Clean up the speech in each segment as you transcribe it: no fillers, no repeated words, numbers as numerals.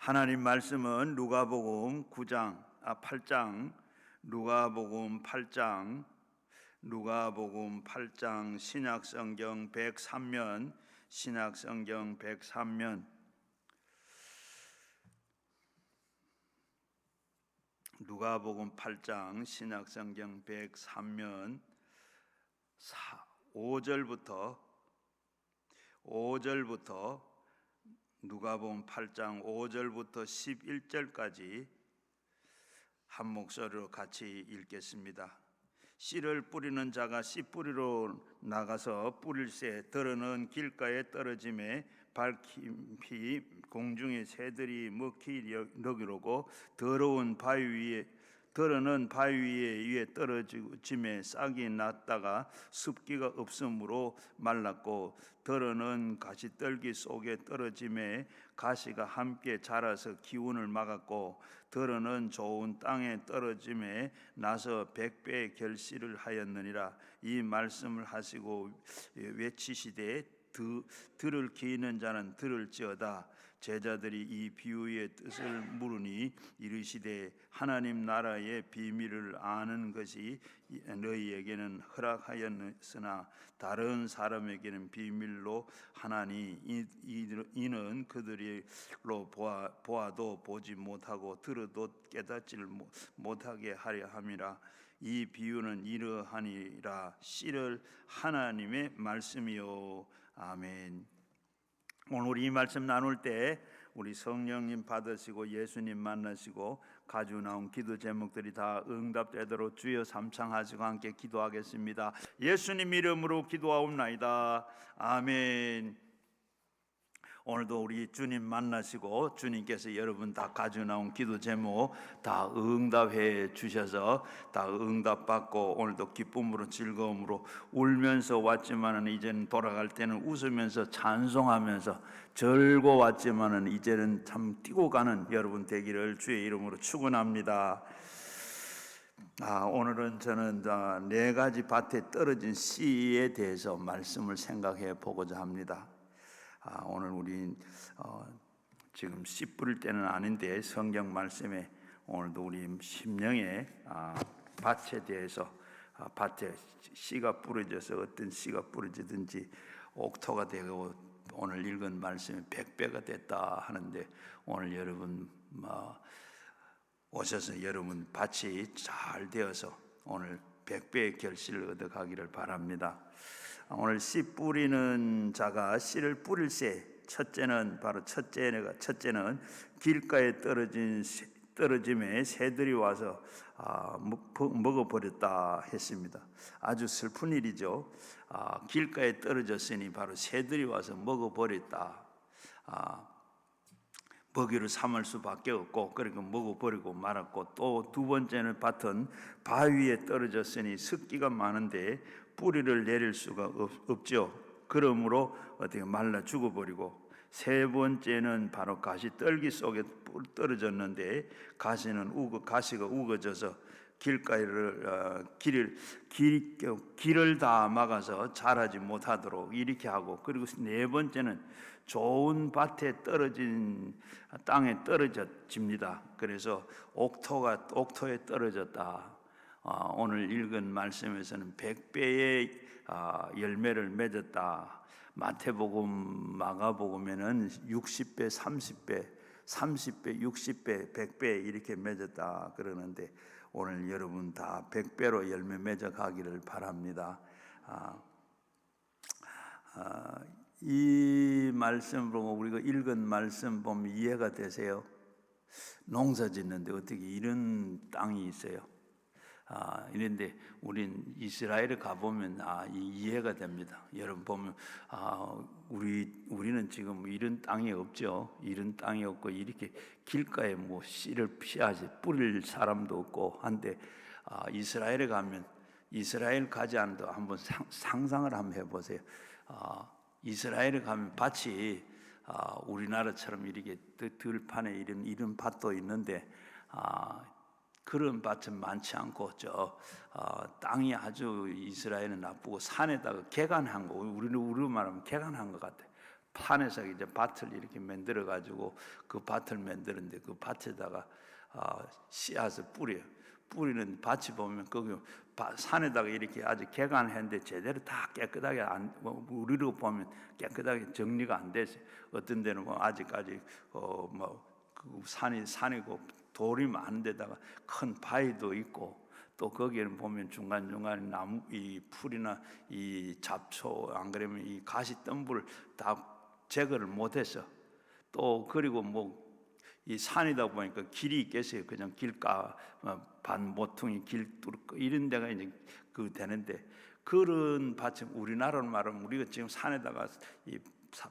하나님 말씀은 누가복음 8장, 누가복음 8장 신약성경 103면, 신약성경 103면, 누가복음 8장 신약성경 103면 5절부터 누가복음 8장 5절부터 11절까지 한 목소리로 같이 읽겠습니다. 씨를 뿌리는 자가 씨 뿌리러 나가서 뿌릴새 들어는 길가에 떨어짐에 밝히 공중의 새들이 먹이려고 들어는 바위 위에 떨어짐에 싹이 났다가 습기가 없으므로 말랐고, 들어는 가시떨기 속에 떨어짐에 가시가 함께 자라서 기운을 막았고, 들어는 좋은 땅에 떨어짐에 나서 100배의 결실을 하였느니라. 이 말씀을 하시고 외치시되 들을 기는 자는 들을지어다. 제자들이 이 비유의 뜻을 물으니 이르시되 하나님 나라의 비밀을 아는 것이 너희에게는 허락하였으나 다른 사람에게는 비밀로 하나니 이는 그들로 보아도 보지 못하고 들어도 깨닫지를 못하게 하려 함이라. 이 비유는 이러하니라. 씨를 하나님의 말씀이요. 아멘. 오늘 이 말씀 나눌 때 우리 성령님 받으시고 예수님 만나시고 가지고 나온 기도 제목들이 다 응답되도록 주여 삼창하시고 함께 기도하겠습니다. 예수님 이름으로 기도하옵나이다. 아멘. 오늘도 우리 주님 만나시고 주님께서 여러분 다 가지고 나온 기도 제목 다 응답해 주셔서 다 응답받고 오늘도 기쁨으로 즐거움으로 울면서 왔지만은 이제는 돌아갈 때는 웃으면서 찬송하면서 절고 왔지만은 이제는 참 뛰고 가는 여러분 되기를 주의 이름으로 축원합니다. 오늘은 저는 4가지 밭에 떨어진 씨에 대해서 말씀을 생각해 보고자 합니다. 오늘 우리 지금 씨 뿌릴 때는 아닌데 성경 말씀에 오늘도 우리 심령의 밭에 대해서 밭에 씨가 뿌려져서 어떤 씨가 뿌려지든지 옥토가 되고 오늘 읽은 말씀이 100배가 됐다 하는데 오늘 여러분 오셔서 여러분 밭이 잘 되어서 오늘 100배의 결실을 얻어가기를 바랍니다. 오늘 씨 뿌리는 자가 씨를 뿌릴새, 첫째는 길가에 떨어짐에 새들이 와서 먹어버렸다 했습니다. 아주 슬픈 일이죠. 길가에 떨어졌으니 바로 새들이 와서 먹어버렸다. 먹이를 삼을 수밖에 없고 그러니까 먹어버리고 말았고, 또 두 번째는 밭은 바위 위에 떨어졌으니 습기가 많은데 뿌리를 내릴 수가 없죠. 그러므로 어떻게 말라 죽어버리고, 세 번째는 바로 가시떨기 속에 떨어졌는데 가시가 우거져서 길을 다 막아서 자라지 못하도록 이렇게 하고, 그리고 네 번째는 좋은 밭에 떨어진 땅에 떨어집니다. 그래서 옥토에 떨어졌다. 오늘 읽은 말씀에서는 100배의 열매를 맺었다. 마태복음, 마가복음에는 60배, 30배, 60배, 100배 이렇게 맺었다 그러는데 오늘 여러분 다 100배로 열매 맺어 가기를 바랍니다. 이 말씀 보고 우리가 읽은 말씀 보면 이해가 되세요? 농사 짓는데 어떻게 이런 땅이 있어요? 이런데 우린 이스라엘에 가보면 이해가 됩니다. 여러분 보면 우리는 지금 이런 땅이 없죠. 이런 땅이 없고 이렇게 길가에 씨를 피하지 뿌릴 사람도 없고 한데 이스라엘에 가면, 이스라엘 가지 않아도 한번 상상을 한번 해보세요. 이스라엘에 가면 밭이 우리나라처럼 이렇게 들판에 이런 밭도 있는데 그런 밭은 많지 않고 땅이 아주 이스라엘은 나쁘고 산에다가 개간한 거, 우리는 말하면 개간한 것 같아요. 판에서 이제 밭을 이렇게 만들어 가지고 그 밭을 만드는데 그 밭에다가 씨앗을 뿌려요. 뿌리는 밭이 보면 거기 산에다가 이렇게 아주 개간했는데 제대로 다 깨끗하게 우리로 보면 깨끗하게 정리가 안 돼서 어떤 데는 뭐 아직까지 그 산이고 돌이 많은 데다가 큰 바위도 있고 또 거기에는 보면 중간중간에 나무 이 풀이나 이 잡초 안 그러면 이 가시덤불 다 제거를 못해서 또 그리고 뭐 이 산이다 보니까 길이 있겠어요. 그냥 길가 반 모퉁이 길 뚫고 이런 데가 이제 그 되는데 그런 밭은 우리나라로 말하면 우리가 지금 산에다가 이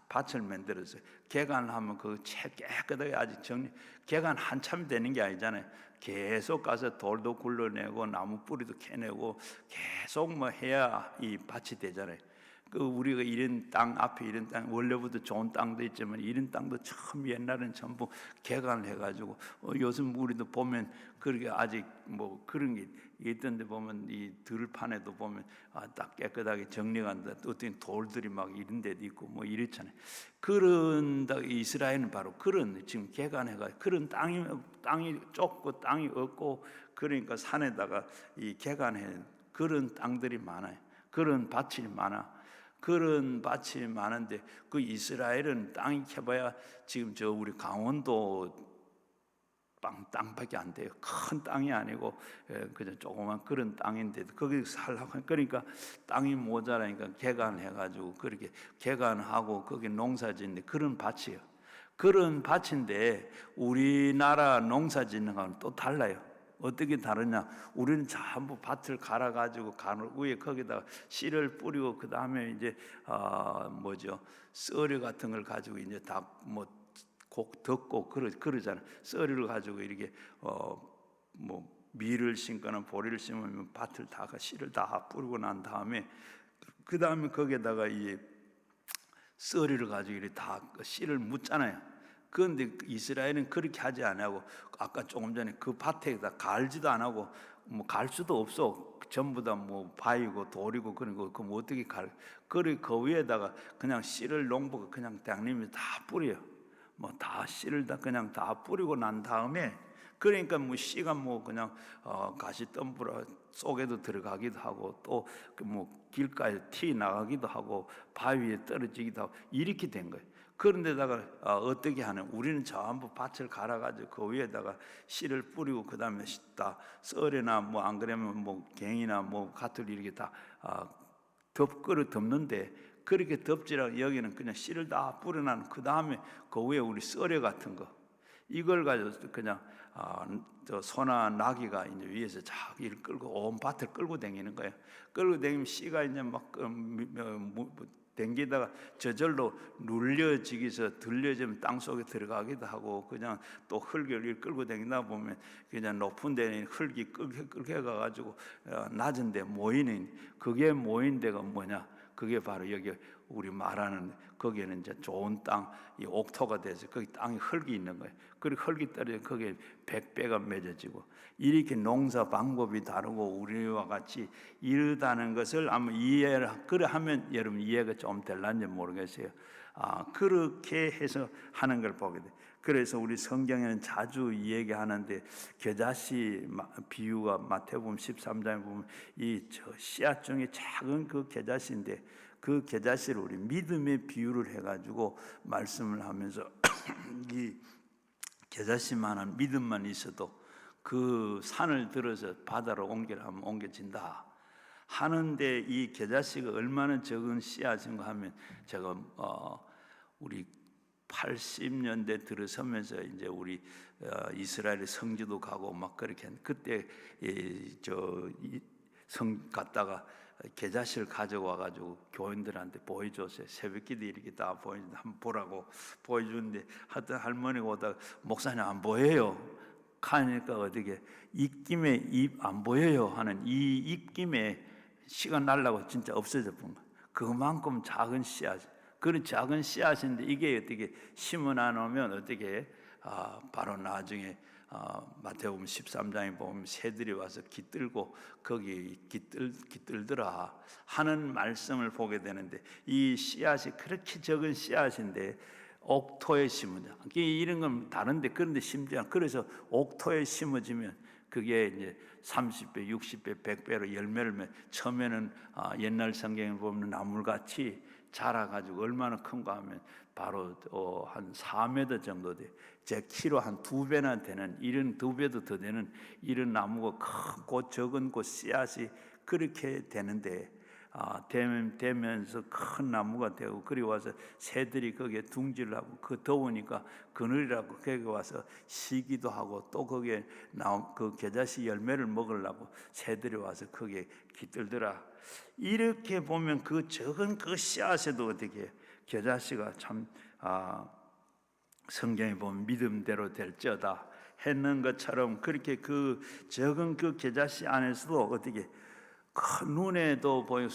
밭을 만들어서 개간하면 그 깨끗하게 아직 정리 개간 한참 되는 게 아니잖아요. 계속 가서 돌도 굴러내고 나무 뿌리도 캐내고 계속 뭐 해야 이 밭이 되잖아요. 그 우리가 이런 땅 앞에 이런 땅 원래부터 좋은 땅도 있지만 이런 땅도 처음 옛날엔 전부 개간을 해가지고 요즘 우리도 보면 그렇게 아직 뭐 그런 게 있던데 보면 이 들판에도 보면 딱 깨끗하게 정리가 안 돼. 어떤 돌들이 막 이런 데도 있고 뭐 이렇잖아요. 그런 이스라엘은 바로 그런 지금 개간해가 그런 땅이 좁고 땅이 없고 그러니까 산에다가 이 개간해 그런 땅들이 많아요. 그런 밭이 많아. 그런 밭이 많은데 그 이스라엘은 땅이 캐봐야 지금 저 우리 강원도 땅밖에 안 돼요. 큰 땅이 아니고 그냥 조그만 그런 땅인데도 거기서 살라고 그러니까 땅이 모자라니까 개간해가지고 그렇게 개간하고 거기 농사짓는데 그런 밭이에요. 그런 밭인데 우리나라 농사짓는 거는 또 달라요. 어떻게 다르냐? 우리는 전부 밭을 갈아가지고 가늘 위에 거기다가 씨를 뿌리고 그 다음에 이제 썰이 같은 걸 가지고 이제 다 뭐 곡 덮고 그러잖아. 썰이를 가지고 이렇게 밀을 심거나 보리를 심으면 밭을 다 씨를 다 뿌리고 난 다음에 그 다음에 거기에다가 이 썰이를 가지고 이렇게 다 씨를 묻잖아요. 그런데 이스라엘은 그렇게 하지 않고 아까 조금 전에 그 밭에다 갈지도 안 하고 뭐 갈 수도 없어. 전부 다 뭐 바위고 돌이고 그런 거 그럼 어떻게 그리고 그 위에다가 그냥 씨를 농부가 그냥 당님이 다 뿌려요. 뭐 다 씨를 다 그냥 다 뿌리고 난 다음에 그러니까 뭐 씨가 뭐 그냥 가시덤불 속에도 들어가기도 하고 또 뭐 길가에 튀 나가기도 하고 바위에 떨어지기도 하고 이렇게 된 거예요. 그런데다가 어떻게 하는? 우리는 전부 밭을 갈아가지고 그 위에다가 씨를 뿌리고 그 다음에 다 썰이나 뭐 안 그러면 뭐 갱이나 뭐 가틀 이렇게 다 덮는데 그렇게 덮지라 여기는 그냥 씨를 다 뿌려놓은 그 다음에 그 위에 우리 썰이 같은 거 이걸 가지고 그냥 저 소나 나귀가 이제 위에서 쫙 이를 끌고 온 밭을 끌고 다니는 거예요. 끌고 다니면 씨가 이제 막 댕기다가 저절로 눌려지기서 들려지면 땅 속에 들어가기도 하고 그냥 또 흙을 끌고 다니다 보면 그냥 높은 데는 흙이 끌게 가가지고 낮은 데 모이는 그게 모인 데가 뭐냐? 그게 바로 여기 우리 말하는 거기에는 이제 좋은 땅, 이 옥토가 돼서 거기 땅에 흙이 있는 거예요. 그리고 흙이 떨어져 거기에 백배가 맺어지고 이렇게 농사 방법이 다르고 우리와 같이 이르다는 것을 아마 이해를 그래 하면 여러분 이해가 좀 될란지 모르겠어요. 그렇게 해서 하는 걸 보게 돼. 그래서 우리 성경에는 자주 얘기하는데 겨자씨 비유가 마태복음 13장에 보면 이 씨앗 중에 작은 그 겨자씨인데 그 겨자씨를 우리 믿음의 비유를 해가지고 말씀을 하면서 이 겨자씨만한 믿음만 있어도 그 산을 들어서 바다로 옮기라면 옮겨진다 하는데 이 겨자씨가 얼마나 적은 씨앗인가 하면 제가 우리 80년대 들어서면서 이제 우리 이스라엘 성지도 가고 막 그렇게 그때 성 갔다가 겨자씨를 가져와 가지고 교인들한테 보여줬어요. 새벽기도 이렇게 다 보여주는데 한번 보라고 보여주는데 하여튼 할머니가 오다가 목사님 안 보여요. 가니까 어떻게 입김에 입 안 보여요 하는 이 입김에 시간 날라고 진짜 없어져 본 거예요. 그만큼 작은 씨앗. 그런 작은 씨앗인데 이게 어떻게 심어 놔놓으면 어떻게 바로 나중에 마태복음 13장에 보면 새들이 와서 깃들고 거기 깃들더라 하는 말씀을 보게 되는데, 이 씨앗이 그렇게 적은 씨앗인데 옥토에 심어져. 이런 건 다른데, 그런데 심지어 그래서 옥토에 심어지면 그게 이제 30배, 60배, 100배로 열매를 처음에는 옛날 성경에 보면 나물같이 자라가지고 얼마나 큰가 하면 바로 한 4m 정도 돼. 제 키로 한 2배나 되는, 이런 2배도 더 되는 이런 나무가 크고 적은 그 씨앗이 그렇게 되는데, 되면서 큰 나무가 되고, 그리 와서 새들이 거기에 둥지를 하고, 그 더우니까 그늘이라고 거기 와서 쉬기도 하고, 또 거기에 그 겨자씨 열매를 먹으려고 새들이 와서 거기에 깃들더라. 이렇게 보면 그 적은 그 씨앗에도 어떻게 겨자씨가 참 성경에 보면 믿음대로 될지어다 했는 것처럼, 그렇게 그 적은 그 겨자씨 안에서도 어떻게 큰 눈에도 보여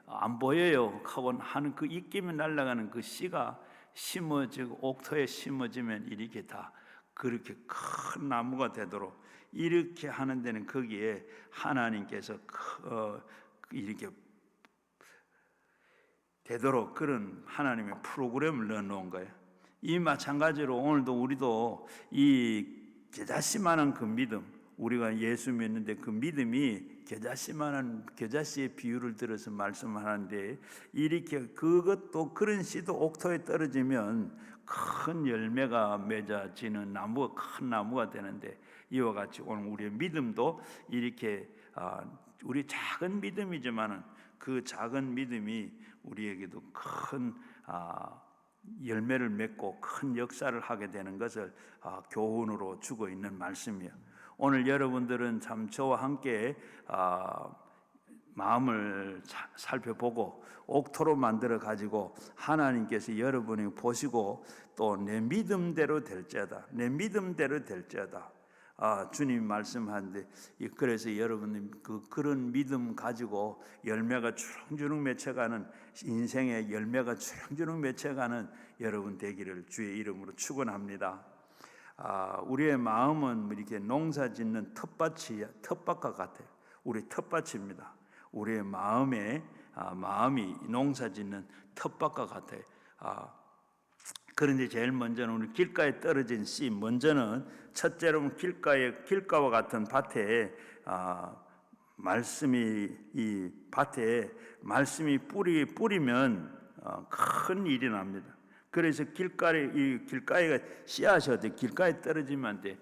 안 보여요 하고 하는 그 입김에 날아가는 그 씨가 심어지고 옥토에 심어지면 이렇게 다 그렇게 큰 나무가 되도록 이렇게 하는 데는 거기에 하나님께서 이렇게 되도록 그런 하나님의 프로그램을 넣어놓은 거예요. 이 마찬가지로 오늘도 우리도 이 겨자씨만한 그 믿음, 우리가 예수 믿는데 그 믿음이 겨자씨만한, 겨자씨의 비유를 들어서 말씀하는데, 이렇게 그것도 그런 씨도 옥토에 떨어지면 큰 열매가 맺어지는 나무가, 큰 나무가 되는데, 이와 같이 오늘 우리의 믿음도 이렇게 우리 작은 믿음이지만은 그 작은 믿음이 우리에게도 큰 열매를 맺고 큰 역사를 하게 되는 것을 교훈으로 주고 있는 말씀이에요. 오늘 여러분들은 참 저와 함께 마음을 살펴보고 옥토로 만들어 가지고 하나님께서 여러분이 보시고 또 내 믿음대로 될지어다, 내 믿음대로 될지어다, 주님 말씀하는데, 그래서 여러분이 그런 믿음 가지고 열매가 주렁주렁 맺혀가는, 인생의 열매가 주렁주렁 맺혀가는 여러분 되기를 주의 이름으로 축원합니다. 우리의 마음은 이렇게 농사 짓는 텃밭과 같아요. 우리 텃밭입니다. 우리의 마음이 농사 짓는 텃밭과 같아요. 그런데 제일 먼저는 우리 길가에 떨어진 씨, 먼저는 첫째로는 길가와 같은 밭에 말씀이, 이 밭에 말씀이 뿌리면 큰 일이 납니다. 그래서 길가에가 씨앗이 어디 길가에 떨어지면 안 돼.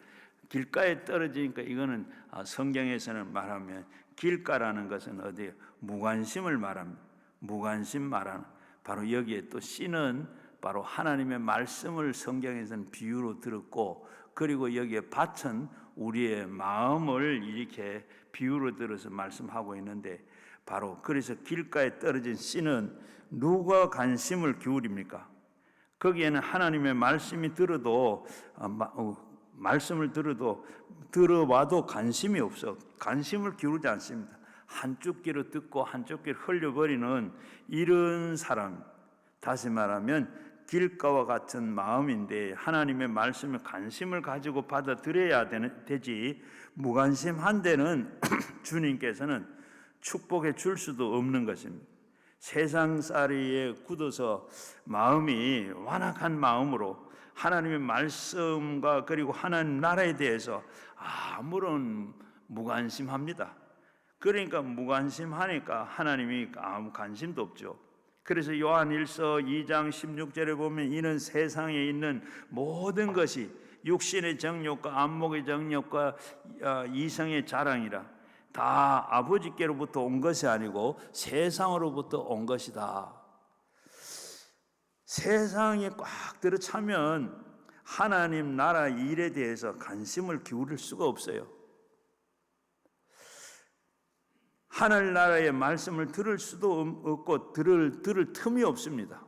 길가에 떨어지니까 이거는 성경에서는 말하면 길가라는 것은 어디 무관심을 말합니다. 무관심 말하는, 바로 여기에 또 씨는 바로 하나님의 말씀을 성경에서는 비유로 들었고, 그리고 여기에 밭은 우리의 마음을 이렇게 비유로 들어서 말씀하고 있는데, 바로 그래서 길가에 떨어진 씨는 누가 관심을 기울입니까? 거기에는 하나님의 말씀이 말씀을 들어와도 관심이 없어. 관심을 기울이지 않습니다. 한쪽 귀로 듣고 한쪽 귀로 흘려버리는 이런 사람, 다시 말하면 길가와 같은 마음인데 하나님의 말씀에 관심을 가지고 받아들여야 되지, 무관심한 데는 주님께서는 축복해 줄 수도 없는 것입니다. 세상살이에 굳어서 마음이 완악한 마음으로 하나님의 말씀과 그리고 하나님 나라에 대해서 아무런 무관심합니다. 그러니까 무관심하니까 하나님이 아무 관심도 없죠. 그래서 요한일서 2장 16절에 보면 이는 세상에 있는 모든 것이 육신의 정욕과 안목의 정욕과 이성의 자랑이라, 다 아버지께로부터 온 것이 아니고 세상으로부터 온 것이다. 세상에 꽉 들어차면 하나님 나라 일에 대해서 관심을 기울일 수가 없어요. 하늘나라의 말씀을 들을 수도 없고 들을 틈이 없습니다.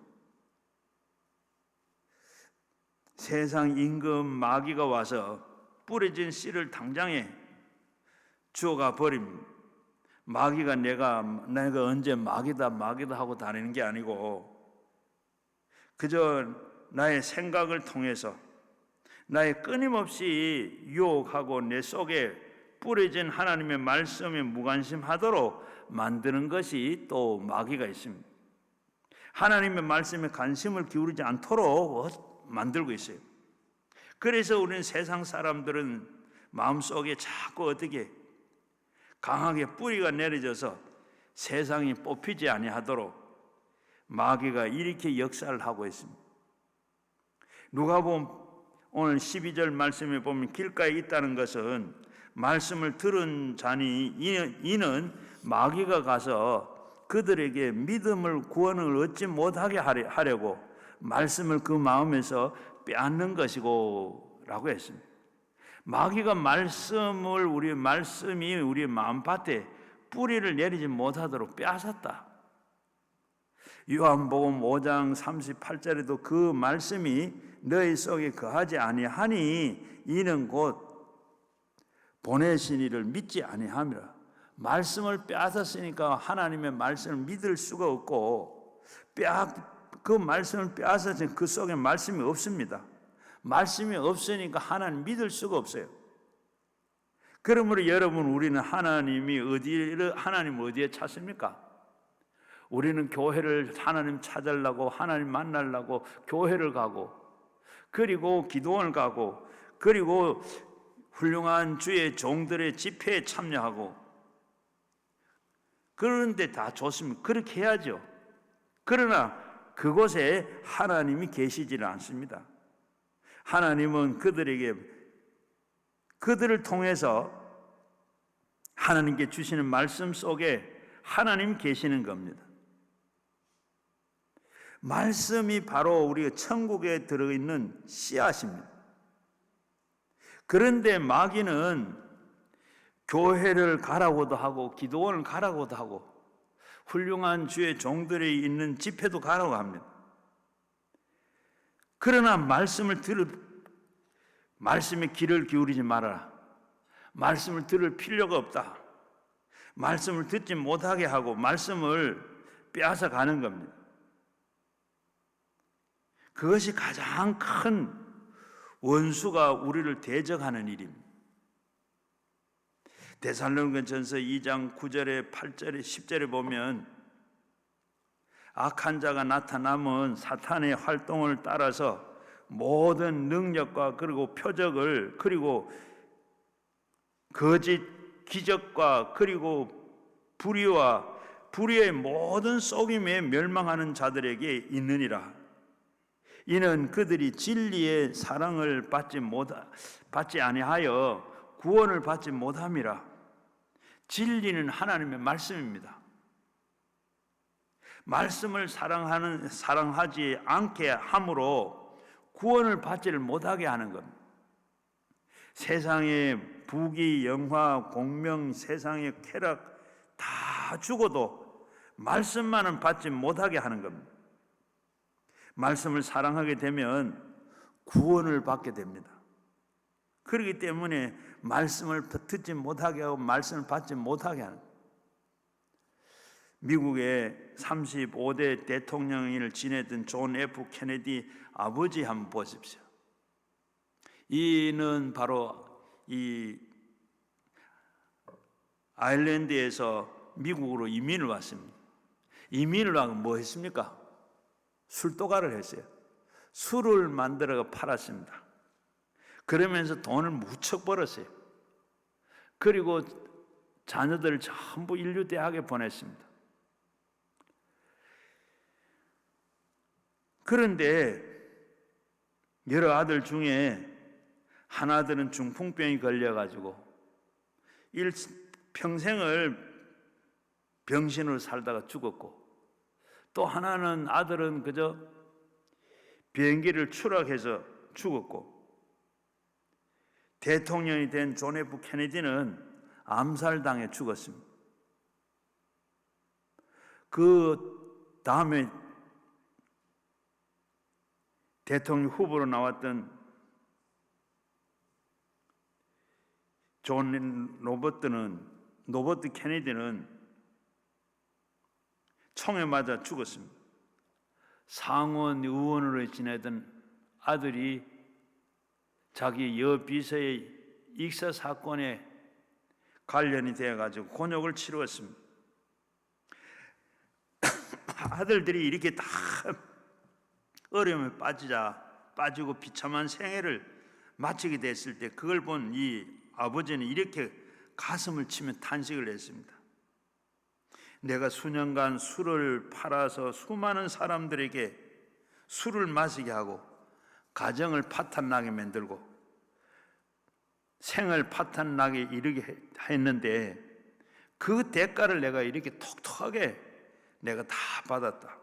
세상 임금 마귀가 와서 뿌려진 씨를 당장에 주워가 버립니다. 마귀가 내가 언제 마귀다 하고 다니는 게 아니고, 그저 나의 생각을 통해서 나의 끊임없이 유혹하고 내 속에 뿌려진 하나님의 말씀에 무관심하도록 만드는 것이 또 마귀가 있습니다. 하나님의 말씀에 관심을 기울이지 않도록 만들고 있어요. 그래서 우리는 세상 사람들은 마음속에 자꾸 어떻게 강하게 뿌리가 내려져서 세상이 뽑히지 아니하도록 마귀가 이렇게 역사를 하고 있습니다. 누가복음 오늘 12절 말씀에 보면 길가에 있다는 것은 말씀을 들은 자니 이는 마귀가 가서 그들에게 믿음을 구원을 얻지 못하게 하려고 말씀을 그 마음에서 빼앗는 것이고 라고 했습니다. 마귀가 말씀이 우리 마음밭에 뿌리를 내리지 못하도록 빼앗았다. 요한복음 5장 38절에도 그 말씀이 너희 속에 거하지 아니하니 이는 곧 보내신 이를 믿지 아니함이라. 말씀을 빼앗았으니까 하나님의 말씀을 믿을 수가 없고 그 말씀을 빼앗았으니 그 속에 말씀이 없습니다. 말씀이 없으니까 하나님 믿을 수가 없어요. 그러므로 여러분, 우리는 하나님을 어디에 찾습니까? 우리는 교회를 하나님 찾으려고, 하나님 만나려고 교회를 가고, 그리고 기도원을 가고, 그리고 훌륭한 주의 종들의 집회에 참여하고, 그런데 다 좋습니다. 그렇게 해야죠. 그러나 그곳에 하나님이 계시지는 않습니다. 하나님은 그들을 통해서 하나님께 주시는 말씀 속에 하나님 계시는 겁니다. 말씀이 바로 우리가 천국에 들어있는 씨앗입니다. 그런데 마귀는 교회를 가라고도 하고 기도원을 가라고도 하고 훌륭한 주의 종들이 있는 집회도 가라고 합니다. 그러나 말씀에 귀를 기울이지 말아라. 말씀을 들을 필요가 없다. 말씀을 듣지 못하게 하고 말씀을 빼앗아 가는 겁니다. 그것이 가장 큰 원수가 우리를 대적하는 일입니다. 데살로니가전서 2장 9절에 8절에 10절에 보면 악한 자가 나타나면 사탄의 활동을 따라서 모든 능력과 그리고 표적을 그리고 거짓 기적과 그리고 불의의 모든 속임에 멸망하는 자들에게 있느니라. 이는 그들이 진리의 사랑을 받지 아니하여 구원을 받지 못함이라. 진리는 하나님의 말씀입니다. 말씀을 사랑하지 않게 함으로 구원을 받지를 못하게 하는 겁니다. 세상의 부귀, 영화, 공명, 세상의 쾌락 다 주고도 말씀만은 받지 못하게 하는 겁니다. 말씀을 사랑하게 되면 구원을 받게 됩니다. 그렇기 때문에 말씀을 듣지 못하게 하고 말씀을 받지 못하게 하는 거예요. 미국의 35대 대통령을 지내던 존 F 케네디 아버지 한번 보십시오. 이는 바로 이 아일랜드에서 미국으로 이민을 왔습니다. 이민을 하고 뭐 했습니까? 술도가를 했어요. 술을 만들어 팔았습니다. 그러면서 돈을 무척 벌었어요. 그리고 자녀들을 전부 인류대학에 보냈습니다. 그런데 여러 아들 중에 하나들은 중풍병이 걸려가지고 평생을 병신으로 살다가 죽었고, 또 하나는 아들은 그저 비행기를 추락해서 죽었고, 대통령이 된 존 F 케네디는 암살당해 죽었습니다. 그 다음에 대통령 후보로 나왔던 로버트 케네디는 총에 맞아 죽었습니다. 상원 의원으로 지내던 아들이 자기 여비서의 익사 사건에 관련이 되어가지고 곤욕을 치루었습니다. 아들들이 이렇게 다 어려움에 빠지고 비참한 생애를 마치게 됐을 때 그걸 본 이 아버지는 이렇게 가슴을 치며 탄식을 했습니다. 내가 수년간 술을 팔아서 수많은 사람들에게 술을 마시게 하고 가정을 파탄나게 만들고 생을 파탄나게 이르게 했는데 그 대가를 내가 이렇게 톡톡하게 내가 다 받았다.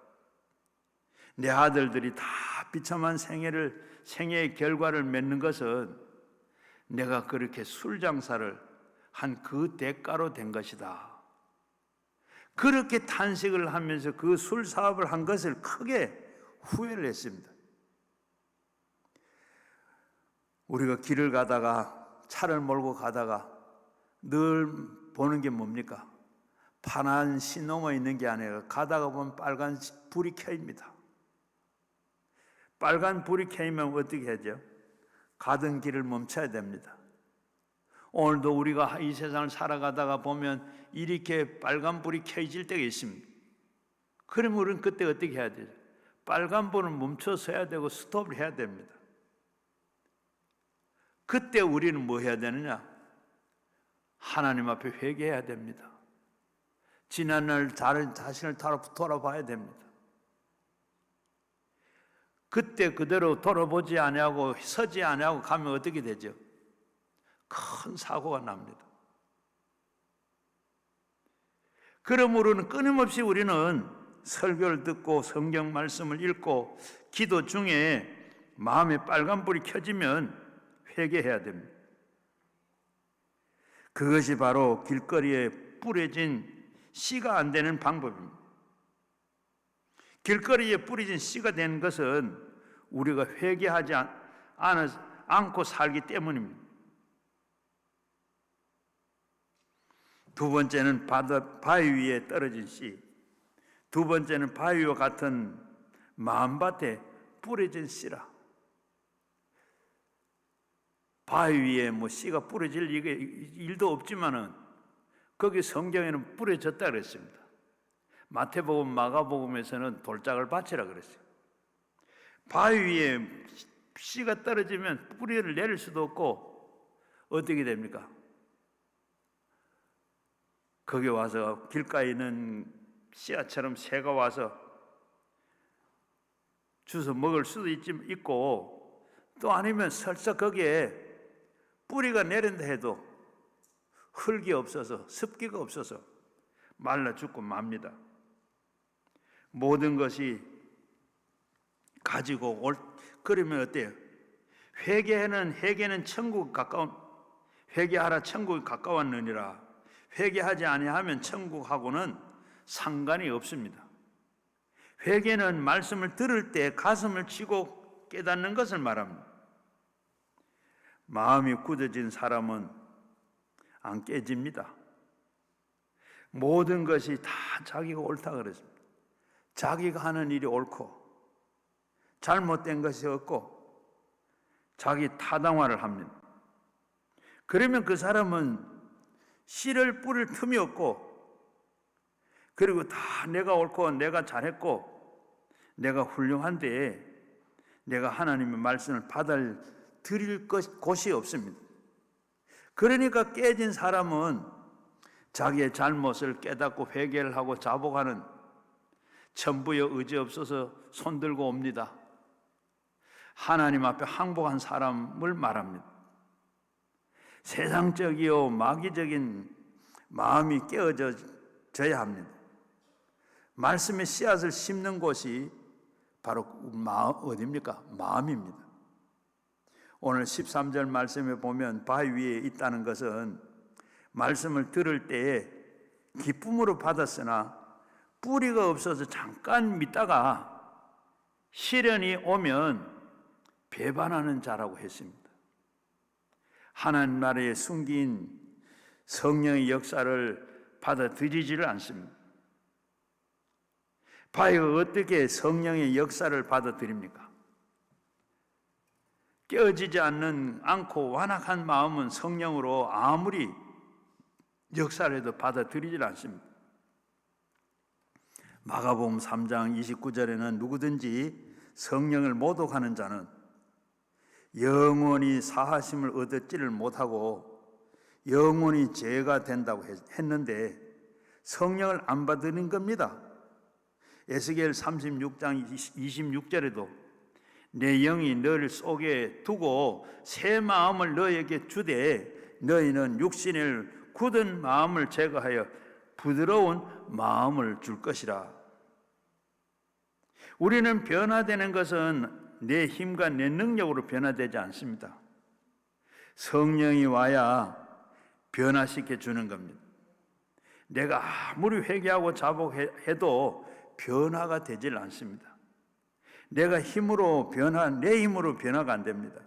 내 아들들이 다 비참한 생애의 결과를 맺는 것은 내가 그렇게 술 장사를 한 그 대가로 된 것이다. 그렇게 탄식을 하면서 그 술 사업을 한 것을 크게 후회를 했습니다. 우리가 길을 가다가 차를 몰고 가다가 늘 보는 게 뭡니까? 파란 신호가 있는 게 아니라 가다가 보면 빨간 불이 켜입니다. 빨간 불이 켜이면 어떻게 하죠? 가던 길을 멈춰야 됩니다. 오늘도 우리가 이 세상을 살아가다가 보면 이렇게 빨간 불이 켜질 때가 있습니다. 그러면 우리는 그때 어떻게 해야 되죠? 빨간 불은 멈춰서야 되고 스톱을 해야 됩니다. 그때 우리는 뭐 해야 되느냐? 하나님 앞에 회개해야 됩니다. 지난날 자신을 돌아봐야 됩니다. 그때 그대로 돌아보지 아니하고 서지 아니하고 가면 어떻게 되죠? 큰 사고가 납니다. 그러므로는 끊임없이 우리는 설교를 듣고 성경 말씀을 읽고 기도 중에 마음에 빨간불이 켜지면 회개해야 됩니다. 그것이 바로 길거리에 뿌려진 씨가 안 되는 방법입니다. 길거리에 뿌려진 씨가 되는 것은 우리가 회개하지 않고 살기 때문입니다. 두 번째는 바위 위에 떨어진 씨, 두 번째는 바위와 같은 마음밭에 뿌려진 씨라. 바위 위에 뭐 씨가 뿌려질 일도 없지만은 거기 성경에는 뿌려졌다 그랬습니다. 마태복음, 마가복음에서는 돌짝을 바치라 그랬어요. 바위 위에 씨가 떨어지면 뿌리를 내릴 수도 없고 어떻게 됩니까? 거기 와서 길가에 있는 씨앗처럼 새가 와서 주워 먹을 수도 있고 또 아니면 설사 거기에 뿌리가 내린다 해도 흙이 없어서 습기가 없어서 말라 죽고 맙니다. 모든 것이 가지고 그러면 어때요? 회개는 천국 가까운 회개하라 천국이 가까웠느니라. 회개하지 아니하면 천국하고는 상관이 없습니다. 회개는 말씀을 들을 때 가슴을 치고 깨닫는 것을 말합니다. 마음이 굳어진 사람은 안 깨집니다. 모든 것이 다 자기가 옳다 그랬습니다. 자기가 하는 일이 옳고 잘못된 것이 없고 자기 타당화를 합니다. 그러면 그 사람은 씨를 뿌릴 틈이 없고 그리고 다 내가 옳고 내가 잘했고 내가 훌륭한데 내가 하나님의 말씀을 받아들일 곳이 없습니다. 그러니까 깨진 사람은 자기의 잘못을 깨닫고 회개를 하고 자복하는 천부의 의지 없어서 손들고 옵니다. 하나님 앞에 항복한 사람을 말합니다. 세상적이요 마귀적인 마음이 깨어져야 합니다. 말씀의 씨앗을 심는 곳이 바로 어디입니까? 마음입니다. 오늘 13절 말씀에 보면 바위 위에 있다는 것은 말씀을 들을 때에 기쁨으로 받았으나 뿌리가 없어서 잠깐 믿다가 시련이 오면 배반하는 자라고 했습니다. 하나님 나라에 숨긴 성령의 역사를 받아들이지를 않습니다. 바위가 어떻게 성령의 역사를 받아들입니까? 깨어지지 않고 완악한 마음은 성령으로 아무리 역사를 해도 받아들이질 않습니다. 마가복음 3장 29절에는 누구든지 성령을 모독하는 자는 영원히 사하심을 얻지를 못하고 영원히 죄가 된다고 했는데 성령을 안 받는 겁니다. 에스겔 36장 26절에도 내 영이 너를 속에 두고 새 마음을 너에게 주되 너희는 육신을 굳은 마음을 제거하여 부드러운 마음을 줄 것이라. 우리는 변화되는 것은 내 힘과 내 능력으로 변화되지 않습니다. 성령이 와야 변화시켜 주는 겁니다. 내가 아무리 회개하고 자복해도 변화가 되질 않습니다. 내 힘으로 변화가 안 됩니다.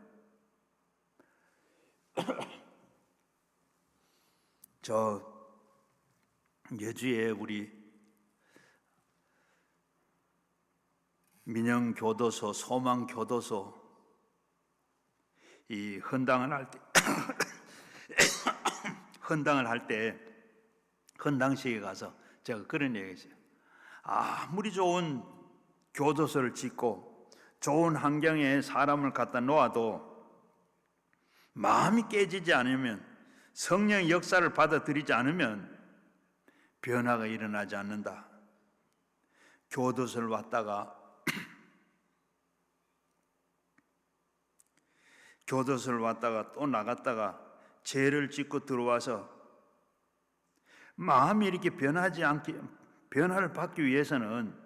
저 예주에 우리 민영교도소, 소망교도소 이 헌당을 할 때 헌당식에 가서 제가 그런 얘기 했어요. 아무리 좋은 교도소를 짓고 좋은 환경에 사람을 갖다 놓아도 마음이 깨지지 않으면, 성령의 역사를 받아들이지 않으면 변화가 일어나지 않는다. 교도소를 왔다가 또 나갔다가 죄를 짓고 들어와서 마음이 이렇게 변화를 받기 위해서는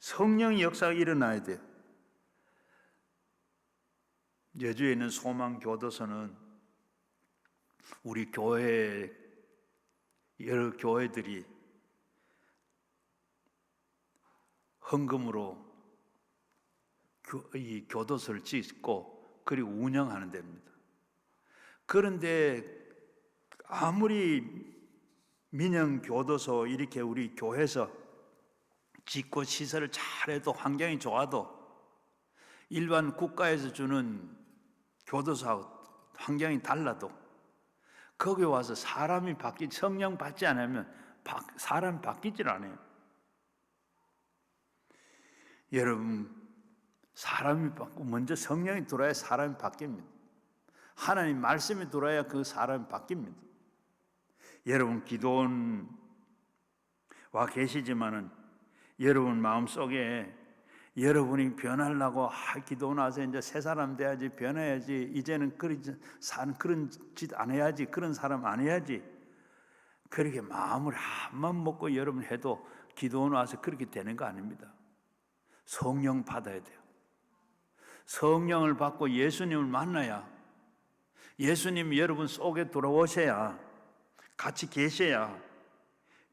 성령의 역사가 일어나야 돼요. 여주에 있는 소망교도소는 우리 교회 여러 교회들이 헌금으로 이 교도소를 짓고 그리고 운영하는 데입니다. 그런데 아무리 민영교도소 이렇게 우리 교회에서 짓고 시설을 잘해도 환경이 좋아도 일반 국가에서 주는 교도소하고 환경이 달라도 거기 와서 사람이 성령 받지 않으면 사람이 바뀌질 않아요. 여러분, 사람이 바뀌고 먼저 성령이 들어야 사람이 바뀝니다. 하나님 말씀이 들어야 그 사람이 바뀝니다. 여러분, 기도원 와 계시지만은 여러분 마음속에 여러분이 변하려고 기도원 와서 이제 새 사람 돼야지, 변해야지, 이제는 그런 짓 안 해야지, 그런 사람 안 해야지, 그렇게 마음을 한만 먹고 여러분 해도 기도원 와서 그렇게 되는 거 아닙니다. 성령 받아야 돼요. 성령을 받고 예수님을 만나야, 예수님이 여러분 속에 들어오셔야, 같이 계셔야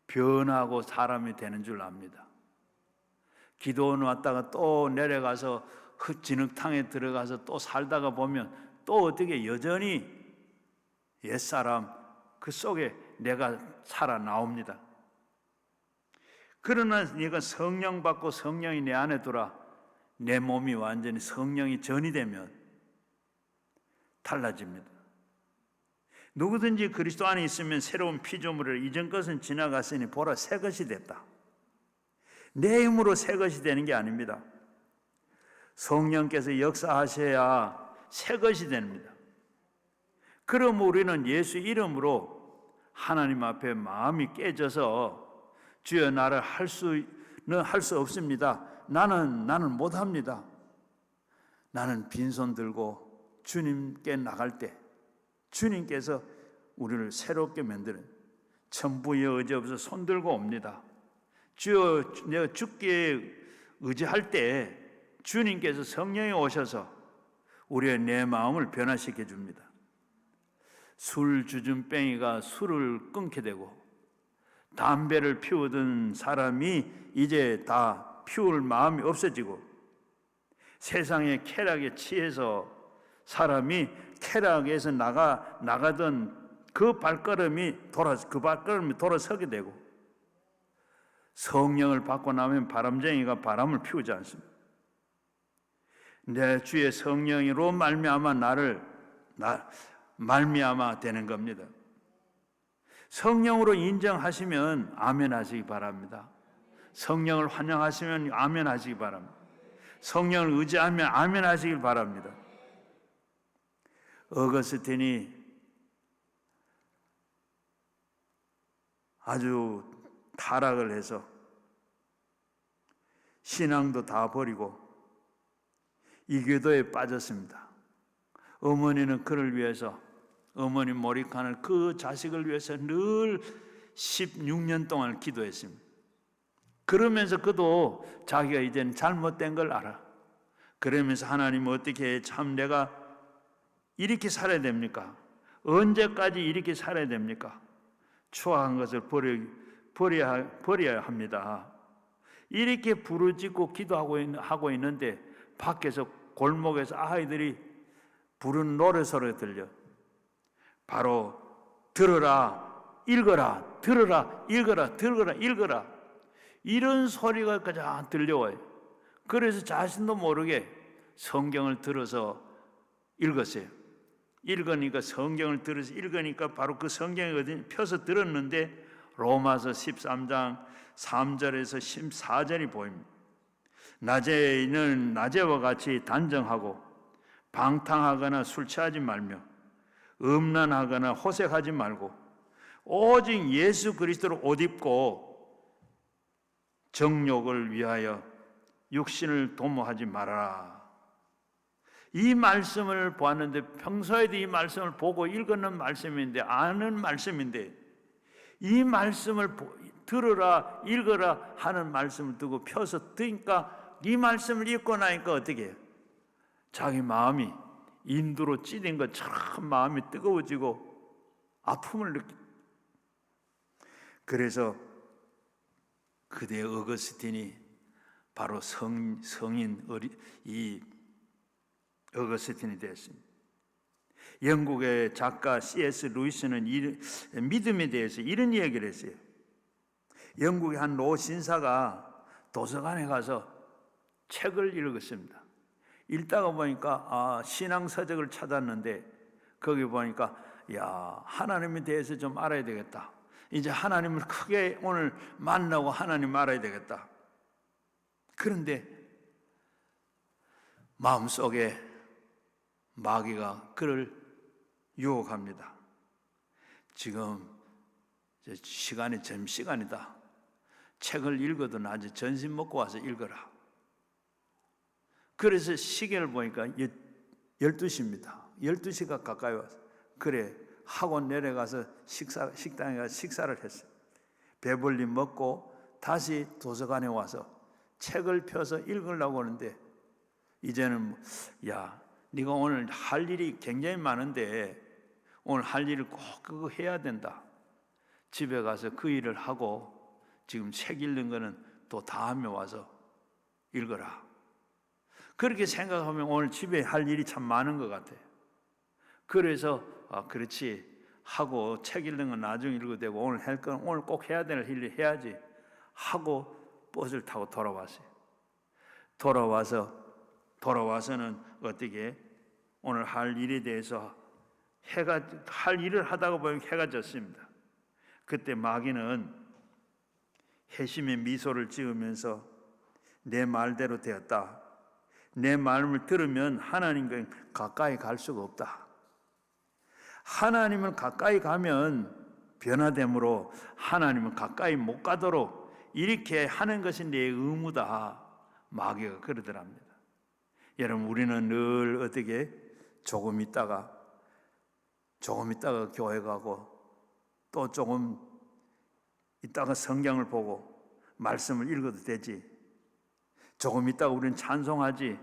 변하고 사람이 되는 줄 압니다. 기도원 왔다가 또 내려가서 진흙탕에 들어가서 또 살다가 보면 또 어떻게 여전히 옛사람 그 속에 내가 살아나옵니다. 그러나 내가 성령 받고 성령이 내 안에 들어와 내 몸이 완전히 성령이 전이 되면 달라집니다. 누구든지 그리스도 안에 있으면 새로운 피조물을, 이전 것은 지나갔으니 보라 새 것이 됐다. 내 힘으로 새 것이 되는 게 아닙니다. 성령께서 역사하셔야 새 것이 됩니다. 그럼 우리는 예수 이름으로 하나님 앞에 마음이 깨져서 주여 나를 할 수 없습니다. 나는 못합니다. 나는 빈손 들고 주님께 나갈 때 주님께서 우리를 새롭게 만드는, 천부의 의지 없어 손 들고 옵니다. 주여 내가 죽게 의지할 때 주님께서 성령이 오셔서 우리의 내 마음을 변화시켜 줍니다. 술 주준뱅이가 술을 끊게 되고 담배를 피우던 사람이 이제 다 피울 마음이 없어지고, 세상의 쾌락에 취해서 사람이 쾌락에서 나가던 그 발걸음이 돌아서게 되고, 성령을 받고 나면 바람쟁이가 바람을 피우지 않습니다. 내 주의 성령으로 말미암아 말미암아 되는 겁니다. 성령으로 인정하시면 아멘 하시기 바랍니다. 성령을 환영하시면 아멘 하시기 바랍니다. 성령을 의지하면 아멘 하시길 바랍니다. 어거스틴이 아주 타락을 해서 신앙도 다 버리고 이교도에 빠졌습니다. 어머니는 그를 위해서, 어머니 모리칸을 그 자식을 위해서 늘 16년 동안 기도했습니다. 그러면서 그도 자기가 이제는 잘못된 걸 알아. 그러면서 하나님 어떻게 참 내가 이렇게 살아야 됩니까? 언제까지 이렇게 살아야 됩니까? 추악한 것을 버려야 합니다. 이렇게 부르짖고 기도하고 있는데 밖에서 골목에서 아이들이 부르는 노래소리가 들려. 바로 들어라, 읽어라, 들어라, 읽어라, 들어라, 읽어라, 이런 소리가 가장 들려와요. 그래서 자신도 모르게 성경을 들어서 읽었어요. 읽으니까 성경을 들어서 읽으니까 바로 그 성경에 어디 펴서 들었는데 로마서 13장 3절에서 14절이 보입니다. 낮에는 낮에와 같이 단정하고 방탕하거나 술 취하지 말며 음란하거나 호색하지 말고 오직 예수 그리스도를 옷 입고 정욕을 위하여 육신을 도모하지 말아라. 이 말씀을 보았는데 평소에도 이 말씀을 보고 읽는 말씀인데 아는 말씀인데 이 말씀을 들으라 읽어라 하는 말씀을 두고 펴서 듣니까 이 말씀을 읽고 나니까 어떻게 해요? 자기 마음이 인두로 찌든 것처럼 마음이 뜨거워지고 아픔을 느끼고, 그래서 그대 어거스틴이 바로 성인 이 어거스틴이 됐습니다. 영국의 작가 C.S. 루이스는 믿음에 대해서 이런 이야기를 했어요. 영국의 한 노 신사가 도서관에 가서 책을 읽었습니다. 읽다가 보니까 신앙 서적을 찾았는데 거기 보니까 하나님에 대해서 좀 알아야 되겠다. 이제 하나님을 크게 오늘 만나고 하나님 알아야 되겠다. 그런데 마음속에 마귀가 그를 유혹합니다. 지금 시간이 점심시간이다. 책을 읽어도 낮에 점심 먹고 와서 읽어라. 그래서 시계를 보니까 12시입니다. 12시가 가까이 와서 그래 학원 내려가서 식당에 가서 식사를 했어요. 배불리 먹고 다시 도서관에 와서 책을 펴서 읽으려고 하는데 이제는 네가 오늘 할 일이 굉장히 많은데 오늘 할 일을 꼭 그거 해야 된다. 집에 가서 그 일을 하고 지금 책 읽는 거는 또 다음에 와서 읽어라. 그렇게 생각하면 오늘 집에 할 일이 참 많은 것 같아요. 그래서 그렇지 하고 책 읽는 건 나중에 읽어도 되고 오늘 할 건 오늘 꼭 해야 될 일을 해야지 하고 버스를 타고 돌아왔어요. 돌아와서는 어떻게 오늘 할 일에 대해서 할 일을 하다가 보면 해가 졌습니다. 그때 마귀는 회심의 미소를 지으면서 내 말대로 되었다. 내 말을 들으면 하나님과 가까이 갈 수가 없다. 하나님을 가까이 가면 변화됨으로 하나님을 가까이 못 가도록 이렇게 하는 것이 내 의무다. 마귀가 그러더랍니다. 여러분, 우리는 늘 어떻게 조금 있다가 교회 가고 또 조금 있다가 성경을 보고 말씀을 읽어도 되지. 조금 있다가 우리는 찬송하지.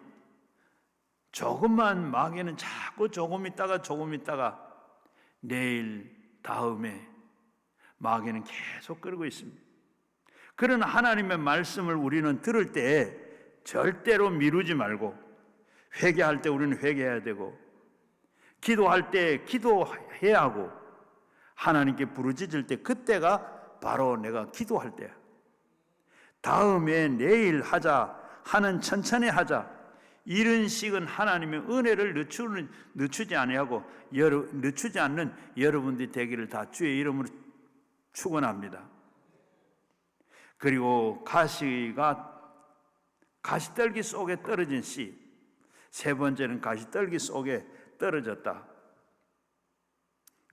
조금만 마귀는 자꾸 조금 있다가 내일 다음에 마귀는 계속 끌고 있습니다. 그런 하나님의 말씀을 우리는 들을 때 절대로 미루지 말고 회개할 때 우리는 회개해야 되고 기도할 때 기도해야 하고 하나님께 부르짖을 때 그때가 바로 내가 기도할 때야. 다음에 내일 하자 하는 천천히 하자 이런 식은 하나님의 은혜를 늦추지 아니하고 늦추지 않는 여러분들이 되기를 다 주의 이름으로 축원합니다. 그리고 가시떨기 속에 떨어진 씨, 세 번째는 가시떨기 속에 떨어졌다.